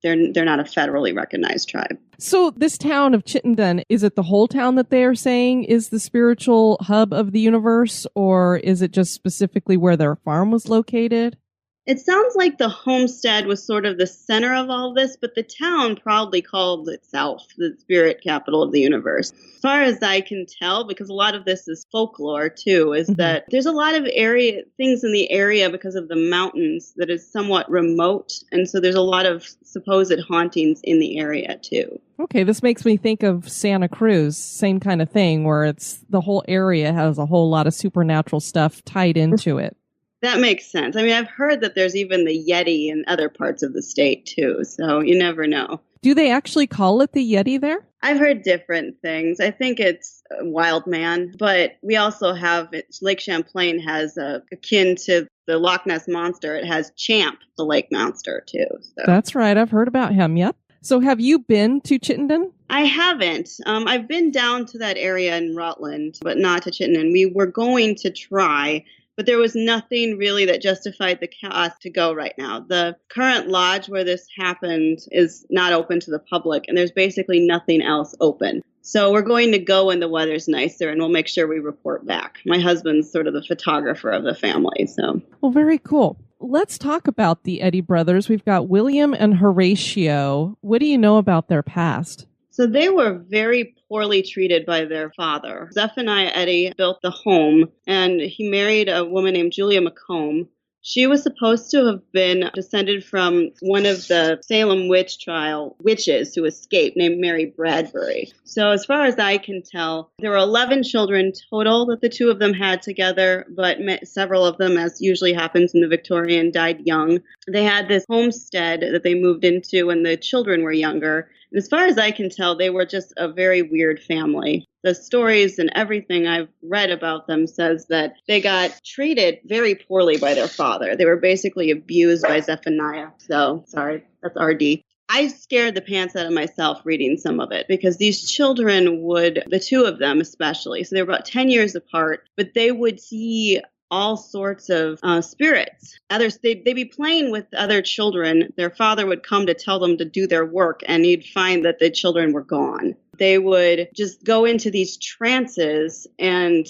they're not a federally recognized tribe. So this town of Chittenden, is it the whole town that they are saying is the spiritual hub of the universe, or is it just specifically where their farm was located? It sounds like the homestead was sort of the center of all this, but the town proudly called itself the spirit capital of the universe. As far as I can tell, because a lot of this is folklore too, is that there's a lot of things in the area because of the mountains that is somewhat remote. And so there's a lot of supposed hauntings in the area too. Okay, this makes me think of Santa Cruz, same kind of thing, where it's the whole area has a whole lot of supernatural stuff tied into it. That makes sense. I mean, I've heard that there's even the Yeti in other parts of the state, too. So you never know. Do they actually call it the Yeti there? I've heard different things. I think it's Wild Man. But we also have Lake Champlain has akin to the Loch Ness Monster. It has Champ, the lake monster, too. So. That's right. I've heard about him. Yep. So have you been to Chittenden? I haven't. I've been down to that area in Rutland, but not to Chittenden. We were going to try, but there was nothing really that justified the cost to go right now. The current lodge where this happened is not open to the public, and there's basically nothing else open. So we're going to go when the weather's nicer, and we'll make sure we report back. My husband's sort of the photographer of the family. So. Well, very cool. Let's talk about the Eddy brothers. We've got William and Horatio. What do you know about their past? So they were very poorly treated by their father. Zephaniah Eddy built the home, and he married a woman named Julia McComb, She was supposed to have been descended from one of the Salem witch trial witches who escaped, named Mary Bradbury. So as far as I can tell, there were 11 children total that the two of them had together, but several of them, as usually happens in the Victorian, died young. They had this homestead that they moved into when the children were younger. And as far as I can tell, they were just a very weird family. The stories and everything I've read about them says that they got treated very poorly by their father. They were basically abused by Zephaniah. So, sorry, that's RD. I scared the pants out of myself reading some of it because these children would, the two of them especially, so they were about 10 years apart, but they would see all sorts of spirits. Others, they'd be playing with other children. Their father would come to tell them to do their work, and he'd find that the children were gone. They would just go into these trances, and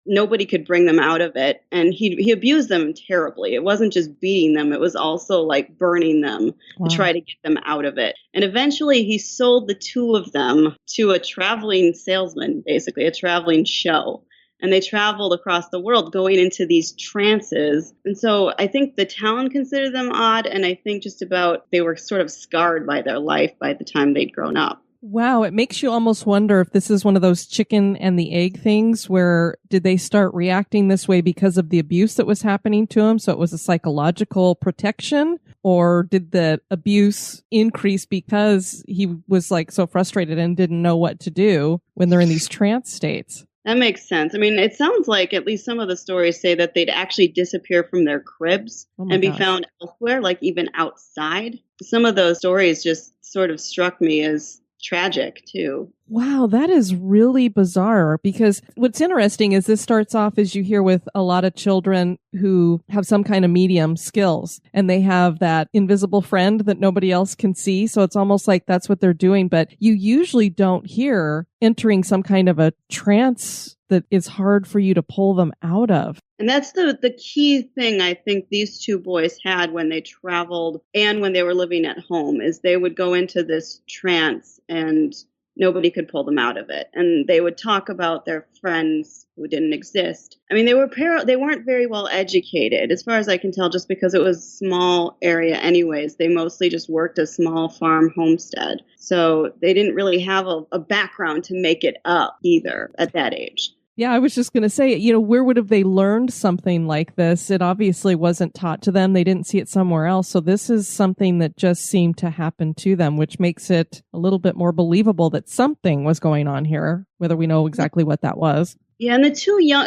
nobody could bring them out of it. And he abused them terribly. It wasn't just beating them. It was also like burning them to try to get them out of it. And eventually he sold the two of them to a traveling salesman, basically, a traveling show. And they traveled across the world going into these trances. And so I think the town considered them odd. And I think just about they were sort of scarred by their life by the time they'd grown up. Wow, it makes you almost wonder if this is one of those chicken and the egg things where did they start reacting this way because of the abuse that was happening to him? So it was a psychological protection, or did the abuse increase because he was like so frustrated and didn't know what to do when they're in these trance states? That makes sense. I mean, it sounds like at least some of the stories say that they'd actually disappear from their cribs and be found elsewhere, like even outside. Some of those stories just sort of struck me as tragic too. Wow, that is really bizarre, because what's interesting is this starts off, as you hear, with a lot of children who have some kind of medium skills, and they have that invisible friend that nobody else can see. So it's almost like that's what they're doing. But you usually don't hear entering some kind of a trance that is hard for you to pull them out of. And that's the key thing I think these two boys had when they traveled and when they were living at home, is they would go into this trance and nobody could pull them out of it. And they would talk about their friends who didn't exist. I mean, they weren't very well educated, as far as I can tell, just because it was a small area anyways. They mostly just worked a small farm homestead. So they didn't really have a background to make it up either at that age. Yeah, I was just going to say, where would have they learned something like this? It obviously wasn't taught to them. They didn't see it somewhere else. So this is something that just seemed to happen to them, which makes it a little bit more believable that something was going on here, whether we know exactly what that was. Yeah, and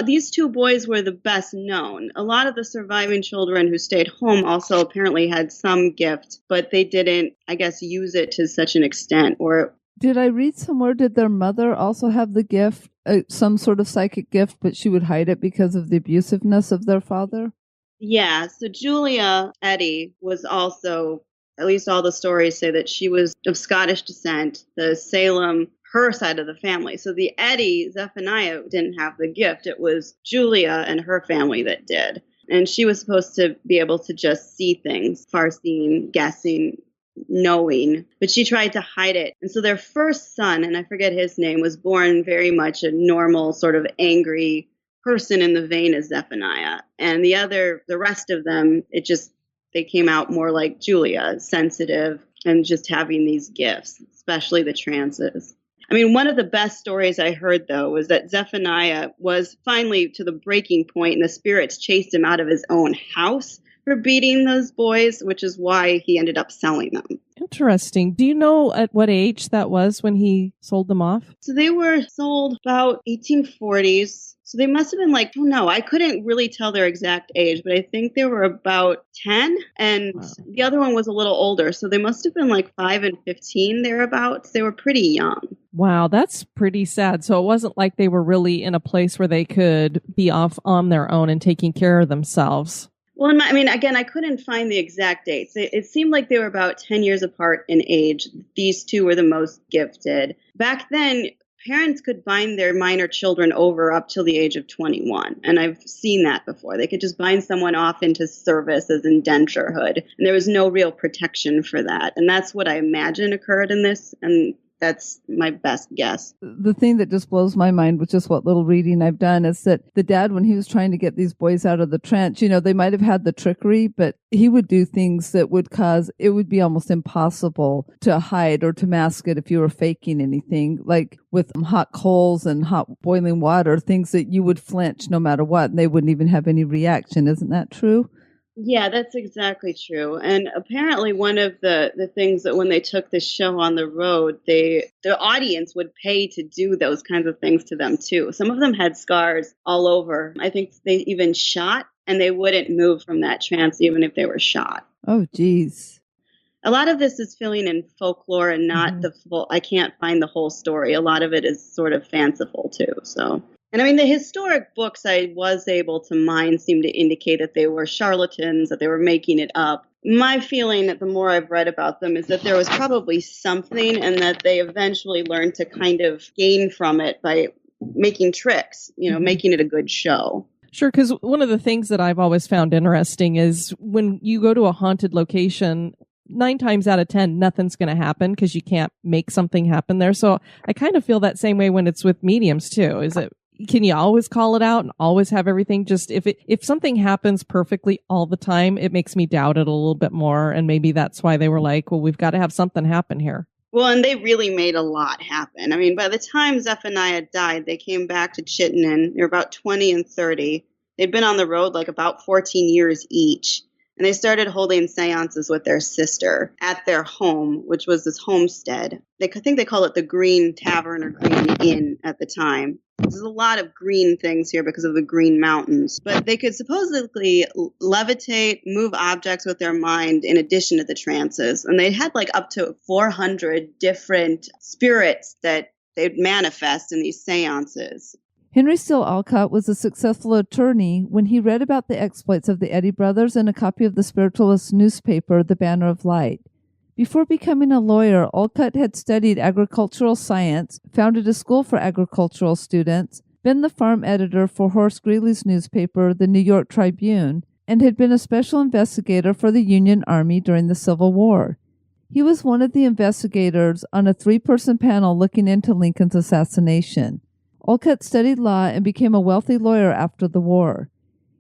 these two boys were the best known. A lot of the surviving children who stayed home also apparently had some gift, but they didn't, I guess, use it to such an extent. Or did I read somewhere, did their mother also have the gift, some sort of psychic gift, but she would hide it because of the abusiveness of their father? Yeah, so Julia Eddy was also, at least all the stories say that she was of Scottish descent, the Salem, her side of the family. So the Eddy, Zephaniah, didn't have the gift. It was Julia and her family that did. And she was supposed to be able to just see things, far seeing, guessing, knowing, but she tried to hide it. And so their first son, and I forget his name, was born very much a normal sort of angry person in the vein of Zephaniah. And the rest of them, they came out more like Julia, sensitive and just having these gifts, especially the trances. I mean, one of the best stories I heard, though, was that Zephaniah was finally to the breaking point and the spirits chased him out of his own house for beating those boys, which is why he ended up selling them. Interesting. Do you know at what age that was when he sold them off? So they were sold about 1840s. So they must have been like, I couldn't really tell their exact age, but I think they were about 10. And The other one was a little older. So they must have been like 5 and 15 thereabouts. They were pretty young. Wow, that's pretty sad. So it wasn't like they were really in a place where they could be off on their own and taking care of themselves. Well, again, I couldn't find the exact dates. It seemed like they were about 10 years apart in age. These two were the most gifted. Back then, parents could bind their minor children over up till the age of 21. And I've seen that before. They could just bind someone off into service as indenturehood. And there was no real protection for that. And that's what I imagine occurred in this. And That's my best guess. The thing that just blows my mind with just what little reading I've done is that the dad, when he was trying to get these boys out of the trench, they might have had the trickery, but he would do things that would cause, it would be almost impossible to hide or to mask it if you were faking anything, like with hot coals and hot boiling water, things that you would flinch no matter what, and they wouldn't even have any reaction. Isn't that true? Yeah, that's exactly true. And apparently one of the things that when they took this show on the road, the audience would pay to do those kinds of things to them too. Some of them had scars all over. I think they even shot, and they wouldn't move from that trance even if they were shot. Oh, geez. A lot of this is filling in folklore and not the full, I can't find the whole story. A lot of it is sort of fanciful too, so. And I mean, the historic books I was able to mine seem to indicate that they were charlatans, that they were making it up. My feeling, the more I've read about them, is that there was probably something, and that they eventually learned to kind of gain from it by making tricks, making it a good show. Sure, because one of the things that I've always found interesting is when you go to a haunted location, 9 times out of 10, nothing's going to happen because you can't make something happen there. So I kind of feel that same way when it's with mediums too. Can you always call it out and always have everything just, if something happens perfectly all the time, it makes me doubt it a little bit more. And maybe that's why they were like, well, we've got to have something happen here. Well, and they really made a lot happen. I mean, by the time Zephaniah died, they came back to Chittenden. They were about 20 and 30. They'd been on the road like about 14 years each. And they started holding seances with their sister at their home, which was this homestead. I think they call it the Green Tavern or Green Inn at the time. There's a lot of green things here because of the Green Mountains. But they could supposedly levitate, move objects with their mind in addition to the trances. And they had like up to 400 different spirits that they'd manifest in these seances. Henry Steele Olcott was a successful attorney when he read about the exploits of the Eddy brothers in a copy of the spiritualist newspaper, The Banner of Light. Before becoming a lawyer, Olcott had studied agricultural science, founded a school for agricultural students, been the farm editor for Horace Greeley's newspaper, the New York Tribune, and had been a special investigator for the Union Army during the Civil War. He was one of the investigators on a 3-person panel looking into Lincoln's assassination. Olcott studied law and became a wealthy lawyer after the war.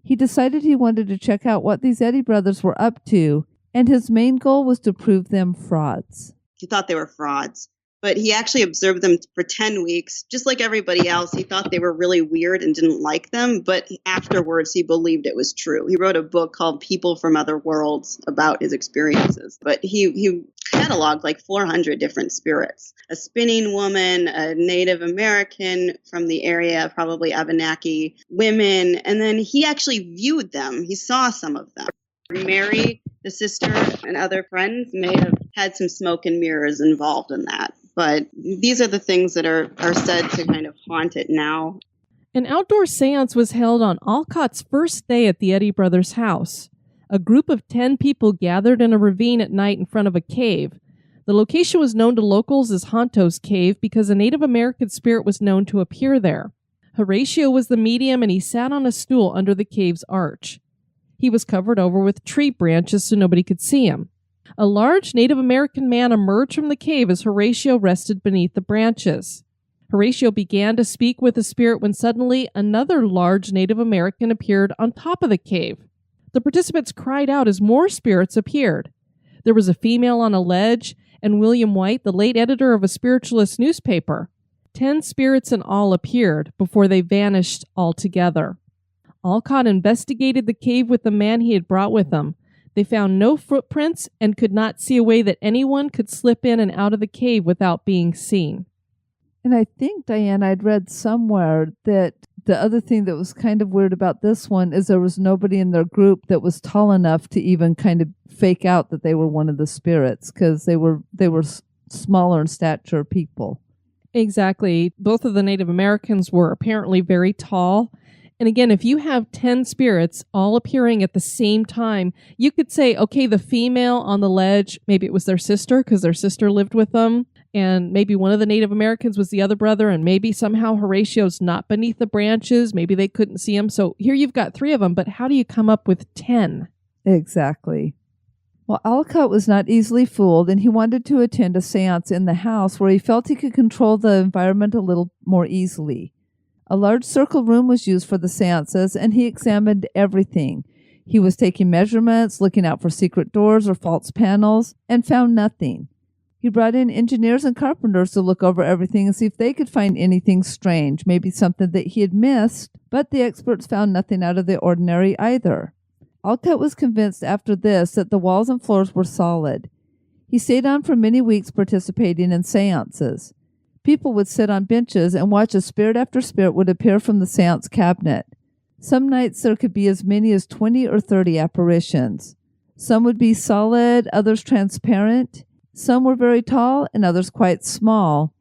He decided he wanted to check out what these Eddy brothers were up to, and his main goal was to prove them frauds. He thought they were frauds, but he actually observed them for 10 weeks. Just like everybody else, he thought they were really weird and didn't like them, but afterwards he believed it was true. He wrote a book called People from Other Worlds about his experiences, but he cataloged like 400 different spirits. A spinning woman, a Native American from the area, probably Abenaki, women, and then he actually viewed them. He saw some of them. Mary, the sister, and other friends may have had some smoke and mirrors involved in that. But these are the things that are said to kind of haunt it now. An outdoor seance was held on Olcott's first day at the Eddy Brothers house. A group of 10 people gathered in a ravine at night in front of a cave. The location was known to locals as Honto's Cave because a Native American spirit was known to appear there. Horatio was the medium, and he sat on a stool under the cave's arch. He was covered over with tree branches so nobody could see him. A large Native American man emerged from the cave as Horatio rested beneath the branches. Horatio began to speak with the spirit when suddenly another large Native American appeared on top of the cave. The participants cried out as more spirits appeared. There was a female on a ledge, and William White, the late editor of a spiritualist newspaper. 10 spirits in all appeared before they vanished altogether. Olcott investigated the cave with the man he had brought with him. They found no footprints and could not see a way that anyone could slip in and out of the cave without being seen. And I think, Diane, I'd read somewhere that the other thing that was kind of weird about this one is there was nobody in their group that was tall enough to even kind of fake out that they were one of the spirits, because they were smaller in stature people. Exactly. Both of the Native Americans were apparently very tall. And again, if you have 10 spirits all appearing at the same time, you could say, okay, the female on the ledge, maybe it was their sister because their sister lived with them. And maybe one of the Native Americans was the other brother. And maybe somehow Horatio's not beneath the branches. Maybe they couldn't see him. So here you've got 3 of them. But how do you come up with 10? Exactly. Well, Alcott was not easily fooled, and he wanted to attend a seance in the house where he felt he could control the environment a little more easily. A large circle room was used for the seances, and he examined everything. He was taking measurements, looking out for secret doors or false panels, and found nothing. He brought in engineers and carpenters to look over everything and see if they could find anything strange, maybe something that he had missed, but the experts found nothing out of the ordinary either. Alcott was convinced after this that the walls and floors were solid. He stayed on for many weeks participating in seances. People would sit on benches and watch as spirit after spirit would appear from the seance cabinet. Some nights there could be as many as 20 or 30 apparitions. Some would be solid, others transparent. Some were very tall and others quite small.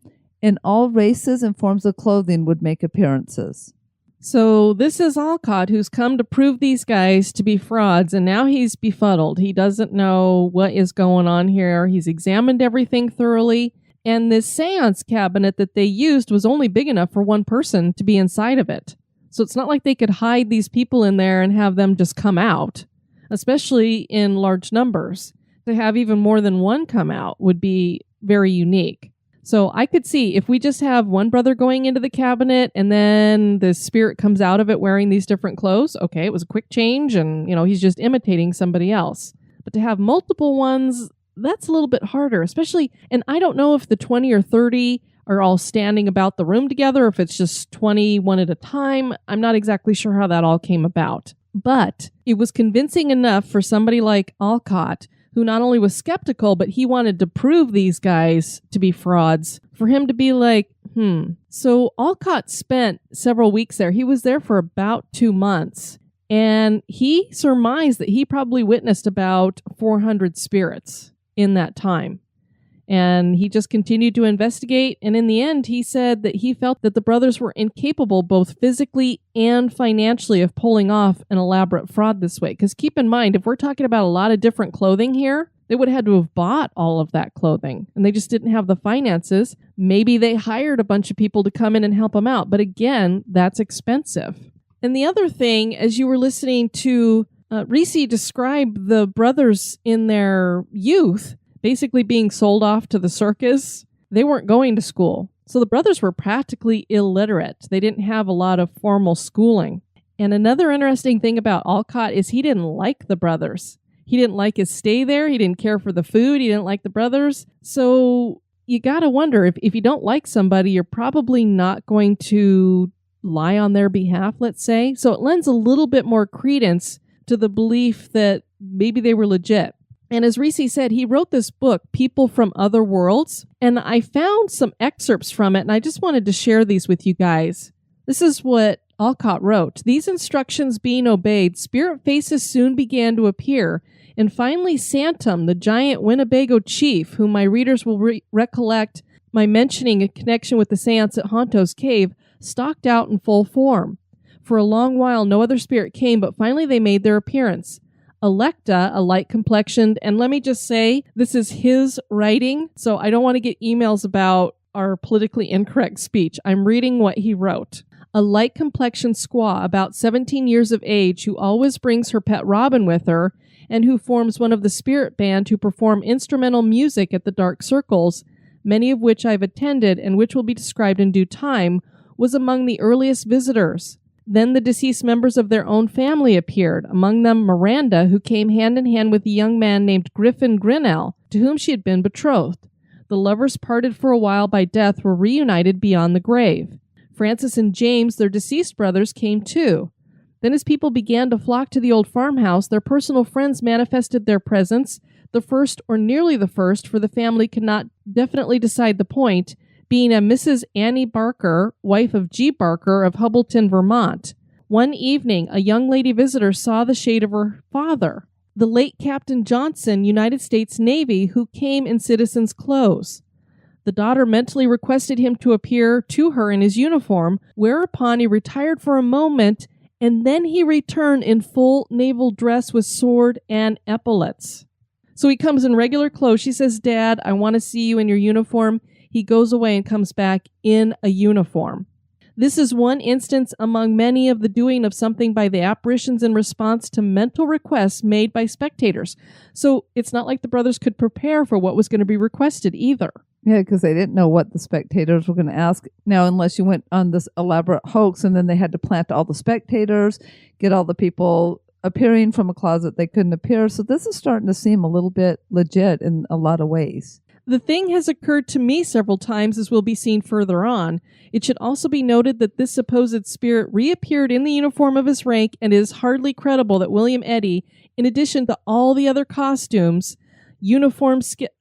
And all races and forms of clothing would make appearances. So this is Alcott, who's come to prove these guys to be frauds, and now he's befuddled. He doesn't know what is going on here. He's examined everything thoroughly, and this seance cabinet that they used was only big enough for one person to be inside of it. So it's not like they could hide these people in there and have them just come out, especially in large numbers. To have even more than one come out would be very unique. So I could see if we just have one brother going into the cabinet and then the spirit comes out of it wearing these different clothes. Okay, it was a quick change and, he's just imitating somebody else. But to have multiple ones, that's a little bit harder, especially, and I don't know if the 20 or 30 are all standing about the room together, or if it's just 20 one at a time. I'm not exactly sure how that all came about. But it was convincing enough for somebody like Alcott, who not only was skeptical, but he wanted to prove these guys to be frauds, for him to be like, So Alcott spent several weeks there. He was there for about 2 months, and he surmised that he probably witnessed about 400 spirits in that time. And he just continued to investigate, and in the end, he said that he felt that the brothers were incapable both physically and financially of pulling off an elaborate fraud this way. Because keep in mind, if we're talking about a lot of different clothing here, they would have had to have bought all of that clothing, and they just didn't have the finances. Maybe they hired a bunch of people to come in and help them out, but again, that's expensive. And the other thing, as you were listening to Reese describe the brothers in their youth, basically being sold off to the circus, they weren't going to school. So the brothers were practically illiterate. They didn't have a lot of formal schooling. And another interesting thing about Alcott is he didn't like the brothers. He didn't like his stay there. He didn't care for the food. He didn't like the brothers. So you got to wonder, if you don't like somebody, you're probably not going to lie on their behalf, let's say. So it lends a little bit more credence to the belief that maybe they were legit. And as Reese said, he wrote this book, People from Other Worlds, and I found some excerpts from it, and I just wanted to share these with you guys. This is what Alcott wrote. These instructions being obeyed, spirit faces soon began to appear, and finally Santum, the giant Winnebago chief, whom my readers will recollect my mentioning in connection with the seance at Honto's Cave, stalked out in full form. For a long while, no other spirit came, but finally they made their appearance. Electa, a light-complexioned, and let me just say, this is his writing, so I don't want to get emails about our politically incorrect speech. I'm reading what he wrote. A light-complexioned squaw, about 17 years of age, who always brings her pet robin with her, and who forms one of the spirit band who perform instrumental music at the dark circles, many of which I've attended and which will be described in due time, was among the earliest visitors. Then the deceased members of their own family appeared, among them Miranda, who came hand in hand with a young man named Griffin Grinnell, to whom she had been betrothed. The lovers, parted for a while by death, were reunited beyond the grave. Francis and James, their deceased brothers, came too. Then as people began to flock to the old farmhouse, their personal friends manifested their presence, the first or nearly the first, for the family could not definitely decide the point, being a Mrs. Annie Barker, wife of G. Barker of Hubbleton, Vermont. One evening, a young lady visitor saw the shade of her father, the late Captain Johnson, United States Navy, who came in citizen's clothes. The daughter mentally requested him to appear to her in his uniform, whereupon he retired for a moment, and then he returned in full naval dress with sword and epaulets. So he comes in regular clothes. She says, "Dad, I want to see you in your uniform." He goes away and comes back in a uniform. This is one instance among many of the doing of something by the apparitions in response to mental requests made by spectators. So it's not like the brothers could prepare for what was going to be requested either. Yeah, because they didn't know what the spectators were going to ask. Now, unless you went on this elaborate hoax and then they had to plant all the spectators, get all the people appearing from a closet they couldn't appear. So this is starting to seem a little bit legit in a lot of ways. The thing has occurred to me several times, as will be seen further on. It should also be noted that this supposed spirit reappeared in the uniform of his rank, and it is hardly credible that William Eddy, in addition to all the other costumes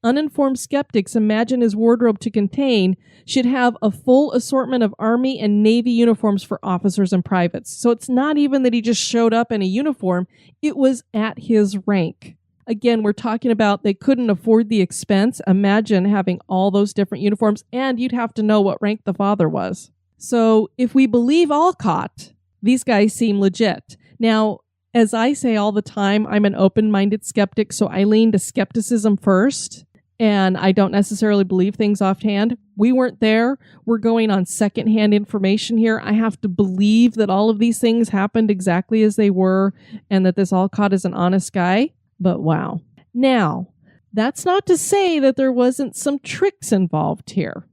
uninformed skeptics imagine his wardrobe to contain, should have a full assortment of Army and Navy uniforms for officers and privates. So it's not even that he just showed up in a uniform, it was at his rank. Again, we're talking about they couldn't afford the expense. Imagine having all those different uniforms, and you'd have to know what rank the father was. So if we believe Alcott, these guys seem legit. Now, as I say all the time, I'm an open-minded skeptic, so I lean to skepticism first, and I don't necessarily believe things offhand. We weren't there. We're going on secondhand information here. I have to believe that all of these things happened exactly as they were, and that this Alcott is an honest guy. But wow. Now, that's not to say that there wasn't some tricks involved here.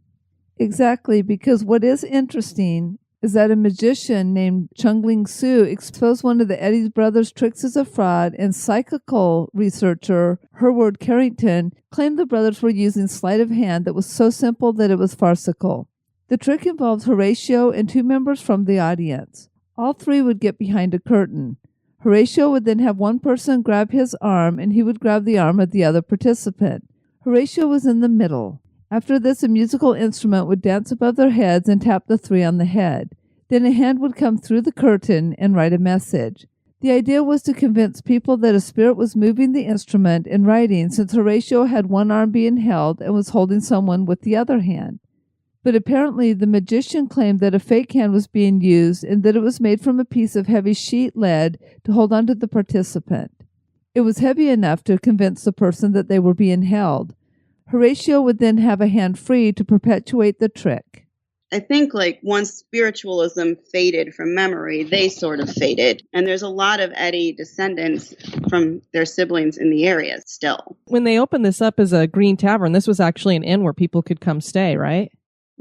Exactly, because what is interesting is that a magician named Chungling Su exposed one of the Eddy brothers' tricks as a fraud, and psychical researcher Herward Carrington claimed the brothers were using sleight of hand that was so simple that it was farcical. The trick involves Horatio and 2 members from the audience. All 3 would get behind a curtain. Horatio would then have one person grab his arm, and he would grab the arm of the other participant. Horatio was in the middle. After this, a musical instrument would dance above their heads and tap the 3 on the head. Then a hand would come through the curtain and write a message. The idea was to convince people that a spirit was moving the instrument and writing, since Horatio had one arm being held and was holding someone with the other hand. But apparently the magician claimed that a fake hand was being used and that it was made from a piece of heavy sheet lead to hold onto the participant. It was heavy enough to convince the person that they were being held. Horatio would then have a hand free to perpetuate the trick. I think once spiritualism faded from memory, they sort of faded. And there's a lot of Eddy descendants from their siblings in the area still. When they opened this up as a green tavern, this was actually an inn where people could come stay, right?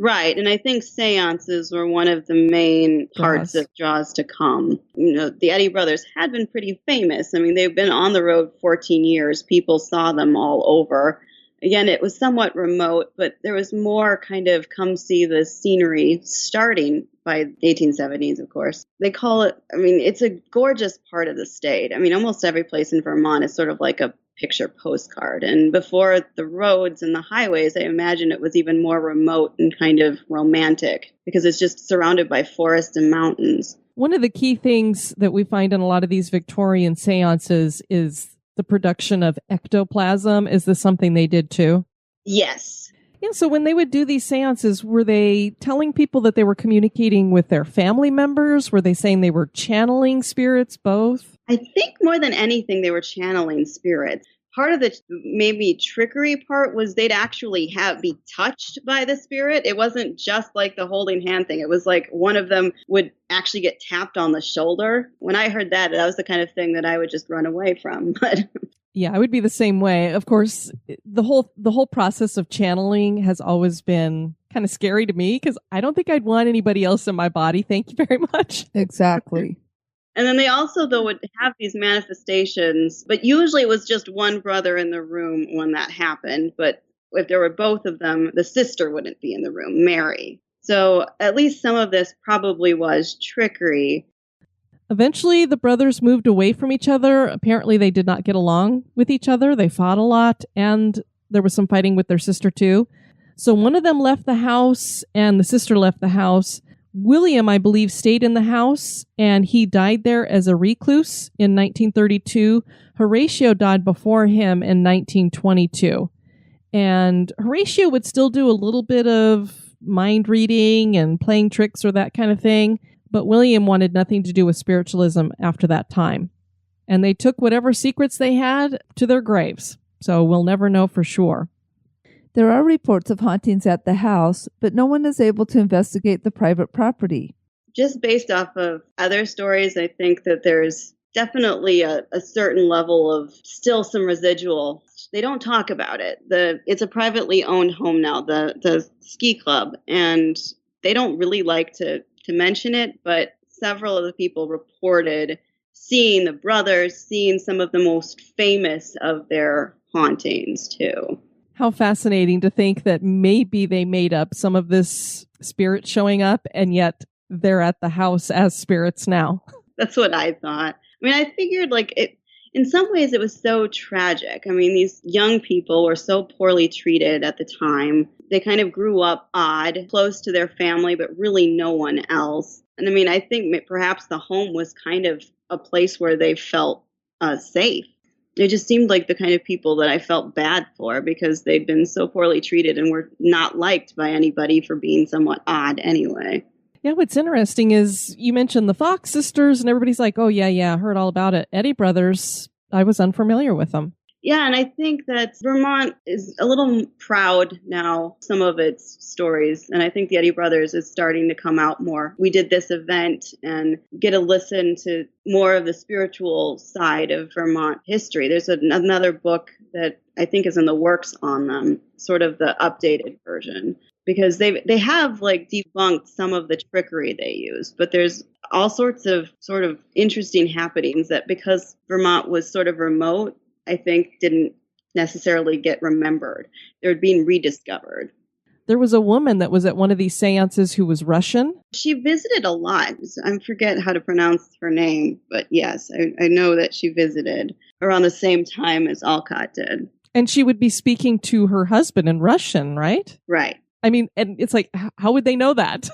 Right. And I think seances were one of the main parts of draws to come. The Eddy brothers had been pretty famous. I mean, they've been on the road 14 years. People saw them all over. Again, it was somewhat remote, but there was more kind of come see the scenery starting by the 1870s, of course. They call it, it's a gorgeous part of the state. Almost every place in Vermont is sort of like a picture postcard. And before the roads and the highways, I imagine it was even more remote and kind of romantic because it's just surrounded by forests and mountains. One of the key things that we find in a lot of these Victorian seances is the production of ectoplasm. Is this something they did too? Yes. Yeah, so when they would do these seances, were they telling people that they were communicating with their family members? Were they saying they were channeling spirits, both? I think more than anything, they were channeling spirits. Part of the maybe trickery part was they'd actually be touched by the spirit. It wasn't just like the holding hand thing. It was like one of them would actually get tapped on the shoulder. When I heard that, that was the kind of thing that I would just run away from. But yeah, I would be the same way. Of course, the whole process of channeling has always been kind of scary to me because I don't think I'd want anybody else in my body. Thank you very much. Exactly. And then they also, though, would have these manifestations, but usually it was just one brother in the room when that happened. But if there were both of them, the sister wouldn't be in the room, Mary. So at least some of this probably was trickery. Eventually, the brothers moved away from each other. Apparently, they did not get along with each other. They fought a lot, and there was some fighting with their sister, too. So one of them left the house, and the sister left the house. William, I believe, stayed in the house, and he died there as a recluse in 1932. Horatio died before him in 1922. And Horatio would still do a little bit of mind reading and playing tricks or that kind of thing, but William wanted nothing to do with spiritualism after that time. And they took whatever secrets they had to their graves, so we'll never know for sure. There are reports of hauntings at the house, but no one is able to investigate the private property. Just based off of other stories, I think that there's definitely a certain level of still some residual. They don't talk about it. It's a privately owned home now, the ski club, and they don't really like to mention it, but several of the people reported seeing the brothers, seeing some of the most famous of their hauntings too. How fascinating to think that maybe they made up some of this spirit showing up, and yet they're at the house as spirits now. That's what I thought. I mean, I figured in some ways it was so tragic. I mean, these young people were so poorly treated at the time. They kind of grew up odd, close to their family, but really no one else. And I mean, I think perhaps the home was kind of a place where they felt safe. It just seemed like the kind of people that I felt bad for because they'd been so poorly treated and were not liked by anybody for being somewhat odd anyway. Yeah, what's interesting is you mentioned the Fox sisters and everybody's like, oh, yeah, heard all about it. Eddy Brothers, I was unfamiliar with them. Yeah, and I think that Vermont is a little proud now, some of its stories, and I think the Eddy Brothers is starting to come out more. We did this event and get to listen to more of the spiritual side of Vermont history. There's another book that I think is in the works on them, sort of the updated version, because they have debunked some of the trickery they used, but there's all sorts of sort of interesting happenings that because Vermont was sort of remote, I think didn't necessarily get remembered. They're being rediscovered. There was a woman that was at one of these seances who was Russian. She visited a lot. I forget how to pronounce her name, but yes, I know that she visited around the same time as Alcott did. And she would be speaking to her husband in Russian, right? Right. I mean, and it's like, how would they know that?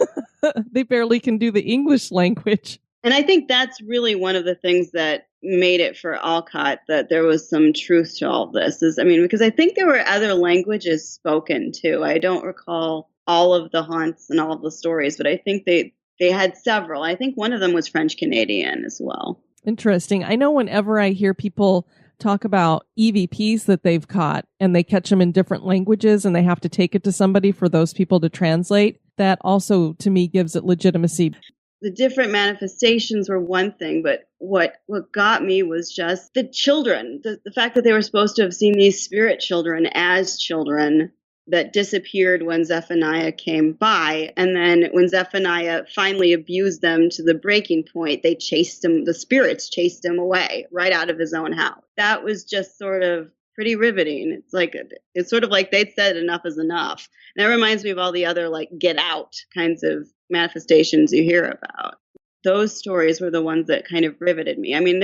They barely can do the English language. And I think that's really one of the things that made it for Alcott, that there was some truth to all this. Because I think there were other languages spoken too. I don't recall all of the haunts and all of the stories, but I think they had several. I think one of them was French Canadian as well. Interesting. I know whenever I hear people talk about EVPs that they've caught and they catch them in different languages and they have to take it to somebody for those people to translate, that also to me gives it legitimacy. The different manifestations were one thing, but what got me was just the children, the fact that they were supposed to have seen these spirit children as children that disappeared when Zephaniah came by. And then when Zephaniah finally abused them to the breaking point, the spirits chased him away right out of his own house. That was just sort of pretty riveting. It's sort of like they'd said enough is enough. And that reminds me of all the other get out kinds of manifestations you hear about. Those stories were the ones that kind of riveted me. I mean,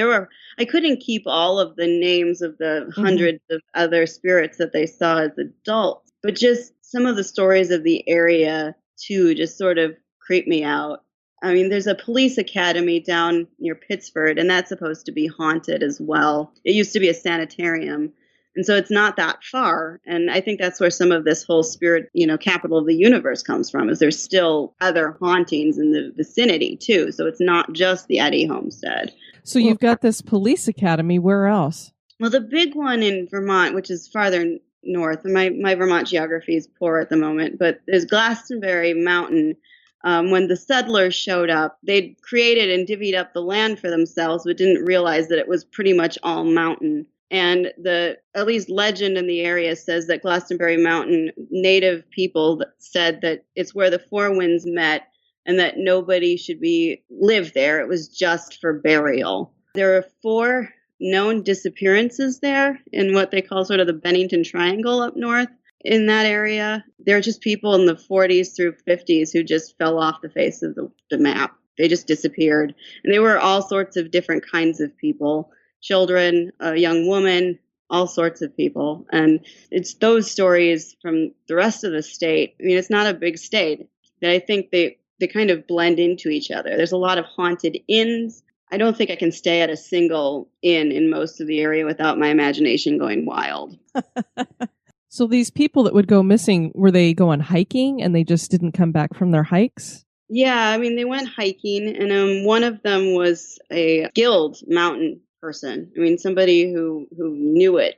I couldn't keep all of the names of the hundreds of other spirits that they saw as adults, but just some of the stories of the area too just sort of creeped me out. I mean, there's a police academy down near Pittsford, and that's supposed to be haunted as well. It used to be a sanitarium. And so it's not that far. And I think that's where some of this whole spirit, capital of the universe comes from, is there's still other hauntings in the vicinity too. So it's not just the Eddy homestead. So you've got this police academy. Where else? Well, the big one in Vermont, which is farther north, my Vermont geography is poor at the moment, but there's Glastonbury Mountain. When the settlers showed up, they'd created and divvied up the land for themselves, but didn't realize that it was pretty much all mountain. And at least legend in the area says that Glastonbury Mountain native people said that it's where the four winds met and that nobody should live there. It was just for burial. There are 4 known disappearances there in what they call sort of the Bennington Triangle up north in that area. They're just people in the 40s through 50s who just fell off the face of the map. They just disappeared. And they were all sorts of different kinds of people. Children, a young woman, all sorts of people. And it's those stories from the rest of the state. I mean, it's not a big state, but I think they kind of blend into each other. There's a lot of haunted inns. I don't think I can stay at a single inn in most of the area without my imagination going wild. So these people that would go missing, were they going hiking and they just didn't come back from their hikes? Yeah, I mean, they went hiking, and one of them was a guild mountain person. I mean, somebody who knew it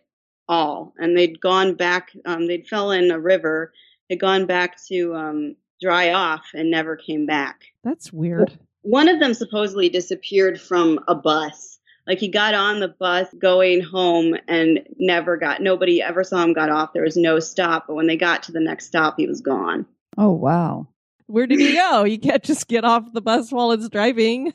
all. And they'd gone back, they'd fell in a river, had gone back to dry off and never came back. That's weird. One of them supposedly disappeared from a bus. Like he got on the bus going home and nobody ever saw him got off. There was no stop. But when they got to the next stop, he was gone. Oh, wow. Where did he go? You can't just get off the bus while it's driving.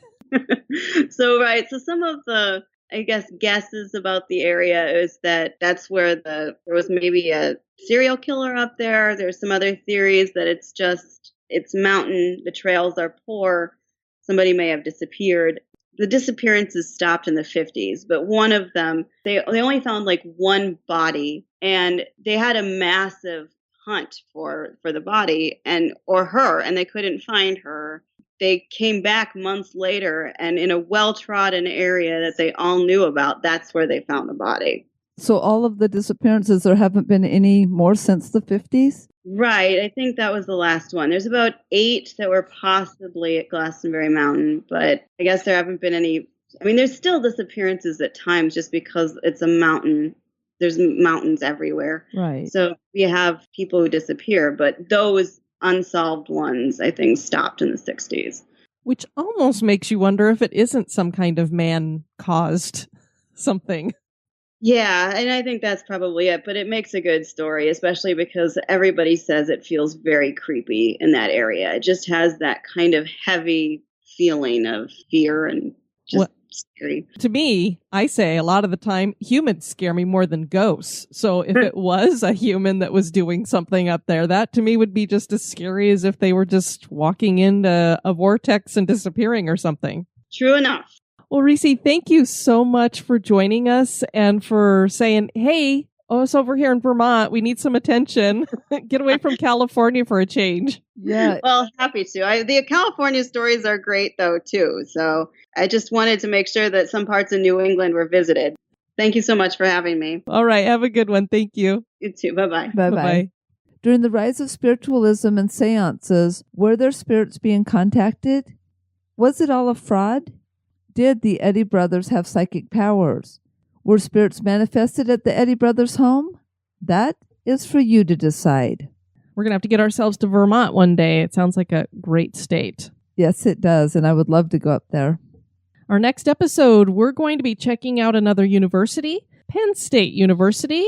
So some of the, I guess, guesses about the area is that that's where there was maybe a serial killer up there. There's some other theories that it's mountain. The trails are poor. Somebody may have disappeared. The disappearances stopped in the 50s, but one of them, they only found like one body, and they had a massive hunt for the body or her, and they couldn't find her. They came back months later, and in a well-trodden area that they all knew about, that's where they found the body. So all of the disappearances, there haven't been any more since the 50s? Right. I think that was the last one. There's about 8 that were possibly at Glastonbury Mountain, but I guess there haven't been any. I mean, there's still disappearances at times just because it's a mountain. There's mountains everywhere. Right. So we have people who disappear, but those unsolved ones, I think, stopped in the 60s. Which almost makes you wonder if it isn't some kind of man-caused something. Yeah, and I think that's probably it, but it makes a good story, especially because everybody says it feels very creepy in that area. It just has that kind of heavy feeling of fear and just scary. To me, I say a lot of the time, humans scare me more than ghosts. So if it was a human that was doing something up there, that to me would be just as scary as if they were just walking into a vortex and disappearing or something. True enough. Well, Reese, thank you so much for joining us and for saying, hey, us over here in Vermont, we need some attention. Get away from California for a change. Yeah. Well, happy to. The California stories are great, though, too. So I just wanted to make sure that some parts of New England were visited. Thank you so much for having me. All right. Have a good one. Thank you. You too. Bye-bye. Bye-bye. Bye-bye. During the rise of spiritualism and seances, were there spirits being contacted? Was it all a fraud? Did the Eddy brothers have psychic powers? Were spirits manifested at the Eddy brothers' home? That is for you to decide. We're going to have to get ourselves to Vermont one day. It sounds like a great state. Yes, it does, and I would love to go up there. Our next episode, we're going to be checking out another university, Penn State University,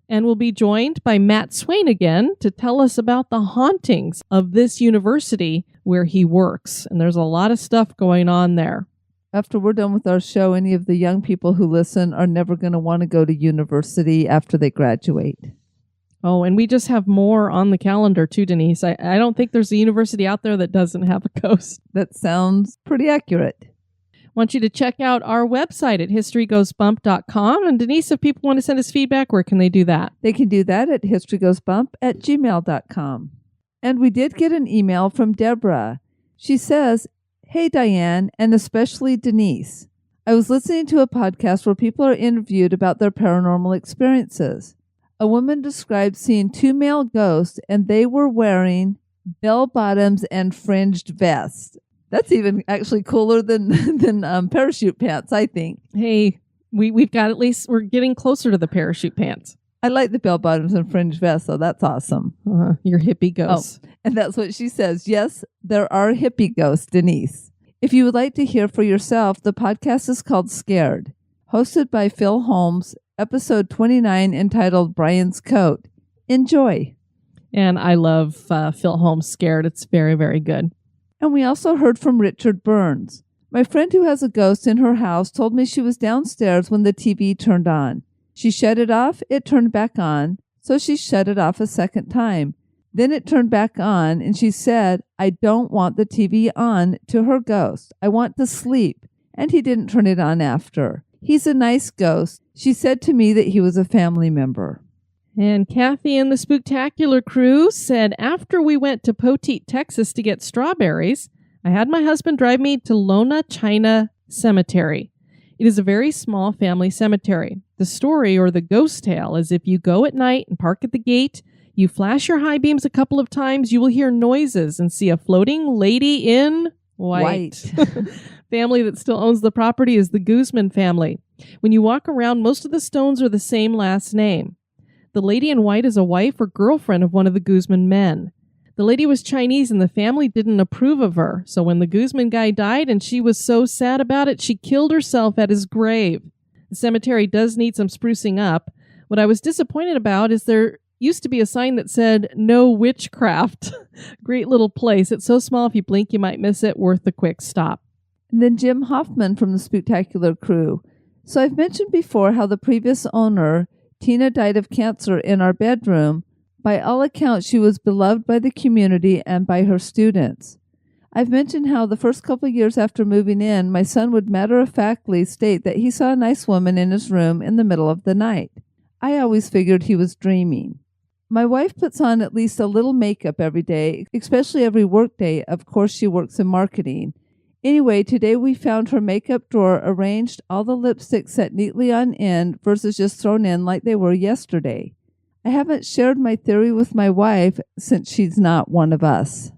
and we'll be joined by Matt Swain again to tell us about the hauntings of this university where he works. And there's a lot of stuff going on there. After we're done with our show, any of the young people who listen are never going to want to go to university after they graduate. Oh, and we just have more on the calendar too, Denise. I don't think there's a university out there that doesn't have a ghost. That sounds pretty accurate. I want you to check out our website at historygoesbump.com. And Denise, if people want to send us feedback, where can they do that? They can do that at historygoesbump@gmail.com. And we did get an email from Deborah. She says, "Hey, Diane, and especially Denise. I was listening to a podcast where people are interviewed about their paranormal experiences. A woman described seeing 2 male ghosts, and they were wearing bell-bottoms and fringed vests." That's even actually cooler than parachute pants, I think. Hey, we've got we're getting closer to the parachute pants. I like the bell-bottoms and fringed vests, so that's awesome. Your hippie ghosts. Oh, and that's what she says. Yes, there are hippie ghosts, Denise. If you would like to hear for yourself, the podcast is called Scared, hosted by Phil Holmes, episode 29, entitled Brian's Coat. Enjoy. And I love Phil Holmes' Scared. It's very, very good. And we also heard from Richard Burns. My friend who has a ghost in her house told me she was downstairs when the TV turned on. She shut it off, it turned back on, so she shut it off a second time. Then it turned back on, and she said, "I don't want the TV on," to her ghost. "I want to sleep." And he didn't turn it on after. He's a nice ghost. She said to me that he was a family member. And Kathy and the Spooktacular crew said, after we went to Poteet, Texas to get strawberries, I had my husband drive me to Lona China Cemetery. It is a very small family cemetery. The story, or the ghost tale, is if you go at night and park at the gate, you flash your high beams a couple of times, you will hear noises and see a floating lady in white. Family that still owns the property is the Guzman family. When you walk around, most of the stones are the same last name. The lady in white is a wife or girlfriend of one of the Guzman men. The lady was Chinese and the family didn't approve of her, so when the Guzman guy died and she was so sad about it, she killed herself at his grave. The cemetery does need some sprucing up. What I was disappointed about is there used to be a sign that said, "No witchcraft." Great little place. It's so small if you blink you might miss it. Worth a quick stop. And then Jim Hoffman from the Spooktacular crew. So I've mentioned before how the previous owner, Tina, died of cancer in our bedroom. By all accounts, she was beloved by the community and by her students. I've mentioned how the first couple of years after moving in, my son would matter-of-factly state that he saw a nice woman in his room in the middle of the night. I always figured he was dreaming. My wife puts on at least a little makeup every day, especially every work day. Of course, she works in marketing. Anyway, today we found her makeup drawer arranged, all the lipsticks set neatly on end versus just thrown in like they were yesterday. I haven't shared my theory with my wife since she's not one of us.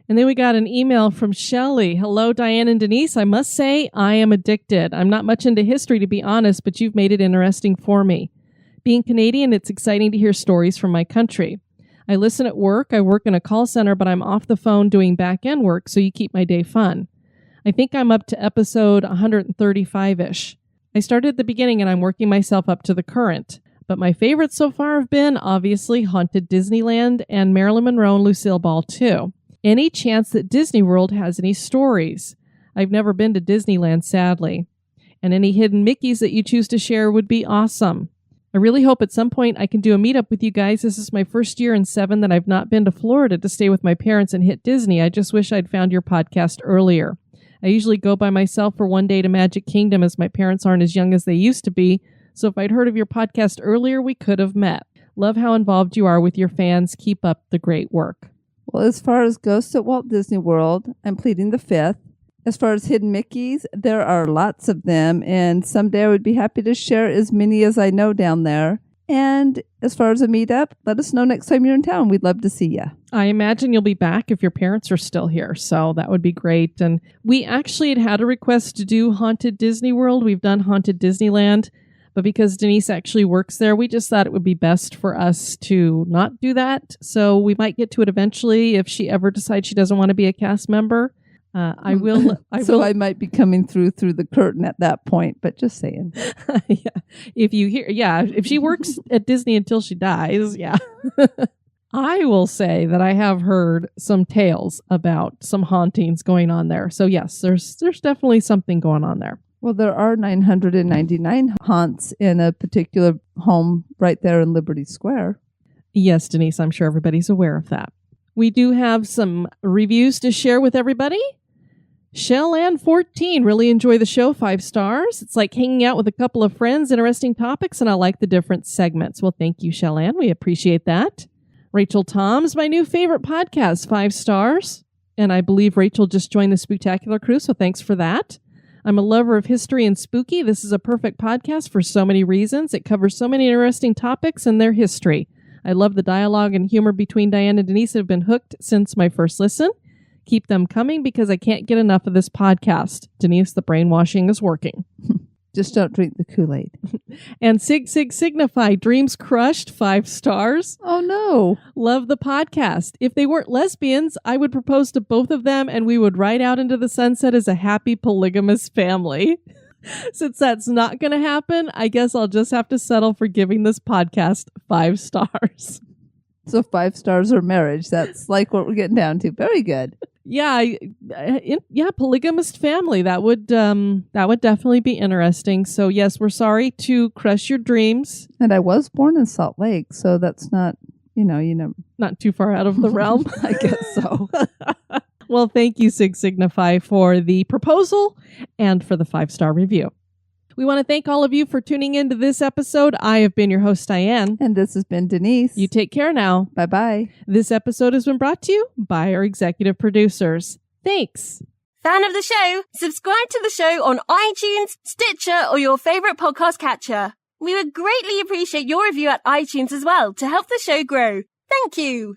And then we got an email from Shelley. Hello, Diane and Denise. I must say I am addicted. I'm not much into history, to be honest, but you've made it interesting for me. Being Canadian, it's exciting to hear stories from my country. I listen at work. I work in a call center, but I'm off the phone doing back-end work, so you keep my day fun. I think I'm up to episode 135-ish. I started at the beginning and I'm working myself up to the current. But my favorites so far have been, obviously, Haunted Disneyland and Marilyn Monroe and Lucille Ball, too. Any chance that Disneyworld has any stories? I've never been to Disneyland, sadly. And any hidden Mickeys that you choose to share would be awesome. I really hope at some point I can do a meetup with you guys. This is my first year in 7 that I've not been to Florida to stay with my parents and hit Disney. I just wish I'd found your podcast earlier. I usually go by myself for one day to Magic Kingdom as my parents aren't as young as they used to be. So if I'd heard of your podcast earlier, we could have met. Love how involved you are with your fans. Keep up the great work. Well, as far as ghosts at Walt Disney World, I'm pleading the fifth. As far as hidden Mickeys, there are lots of them, and someday I would be happy to share as many as I know down there. And as far as a meetup, let us know next time you're in town. We'd love to see you. I imagine you'll be back if your parents are still here, so that would be great. And we actually had a request to do Haunted Disney World. We've done Haunted Disneyland, but because Denise actually works there, we just thought it would be best for us to not do that. So we might get to it eventually if she ever decides she doesn't want to be a cast member. I will. I might be coming through the curtain at that point, but just saying. Yeah. If she works at Disney until she dies, yeah. I will say that I have heard some tales about some hauntings going on there. So yes, there's definitely something going on there. Well, there are 999 haunts in a particular home right there in Liberty Square. Yes, Denise, I'm sure everybody's aware of that. We do have some reviews to share with everybody. Shellann14, really enjoy the show, 5 stars. It's like hanging out with a couple of friends, interesting topics, and I like the different segments. Well, thank you, Shellann. We appreciate that. Rachel Tom's my new favorite podcast, 5 stars. And I believe Rachel just joined the Spooktacular crew, so thanks for that. I'm a lover of history and spooky. This is a perfect podcast for so many reasons. It covers so many interesting topics and their history. I love the dialogue and humor between Diane and Denise that have been hooked since my first listen. Keep them coming because I can't get enough of this podcast. Denise, the brainwashing is working. Just don't drink the Kool-Aid. And Signify, dreams crushed, 5 stars. Oh, no. Love the podcast. If they weren't lesbians, I would propose to both of them and we would ride out into the sunset as a happy polygamous family. Since that's not going to happen, I guess I'll just have to settle for giving this podcast 5 stars. So 5 stars or marriage. That's like what we're getting down to. Very good. Yeah, polygamous family. That would definitely be interesting. So yes, we're sorry to crush your dreams. And I was born in Salt Lake, so that's not, not too far out of the realm. I guess so. Well, thank you, Signify, for the proposal and for the 5-star review. We want to thank all of you for tuning into this episode. I have been your host, Diane. And this has been Denise. You take care now. Bye-bye. This episode has been brought to you by our executive producers. Thanks. Fan of the show? Subscribe to the show on iTunes, Stitcher, or your favorite podcast catcher. We would greatly appreciate your review at iTunes as well to help the show grow. Thank you.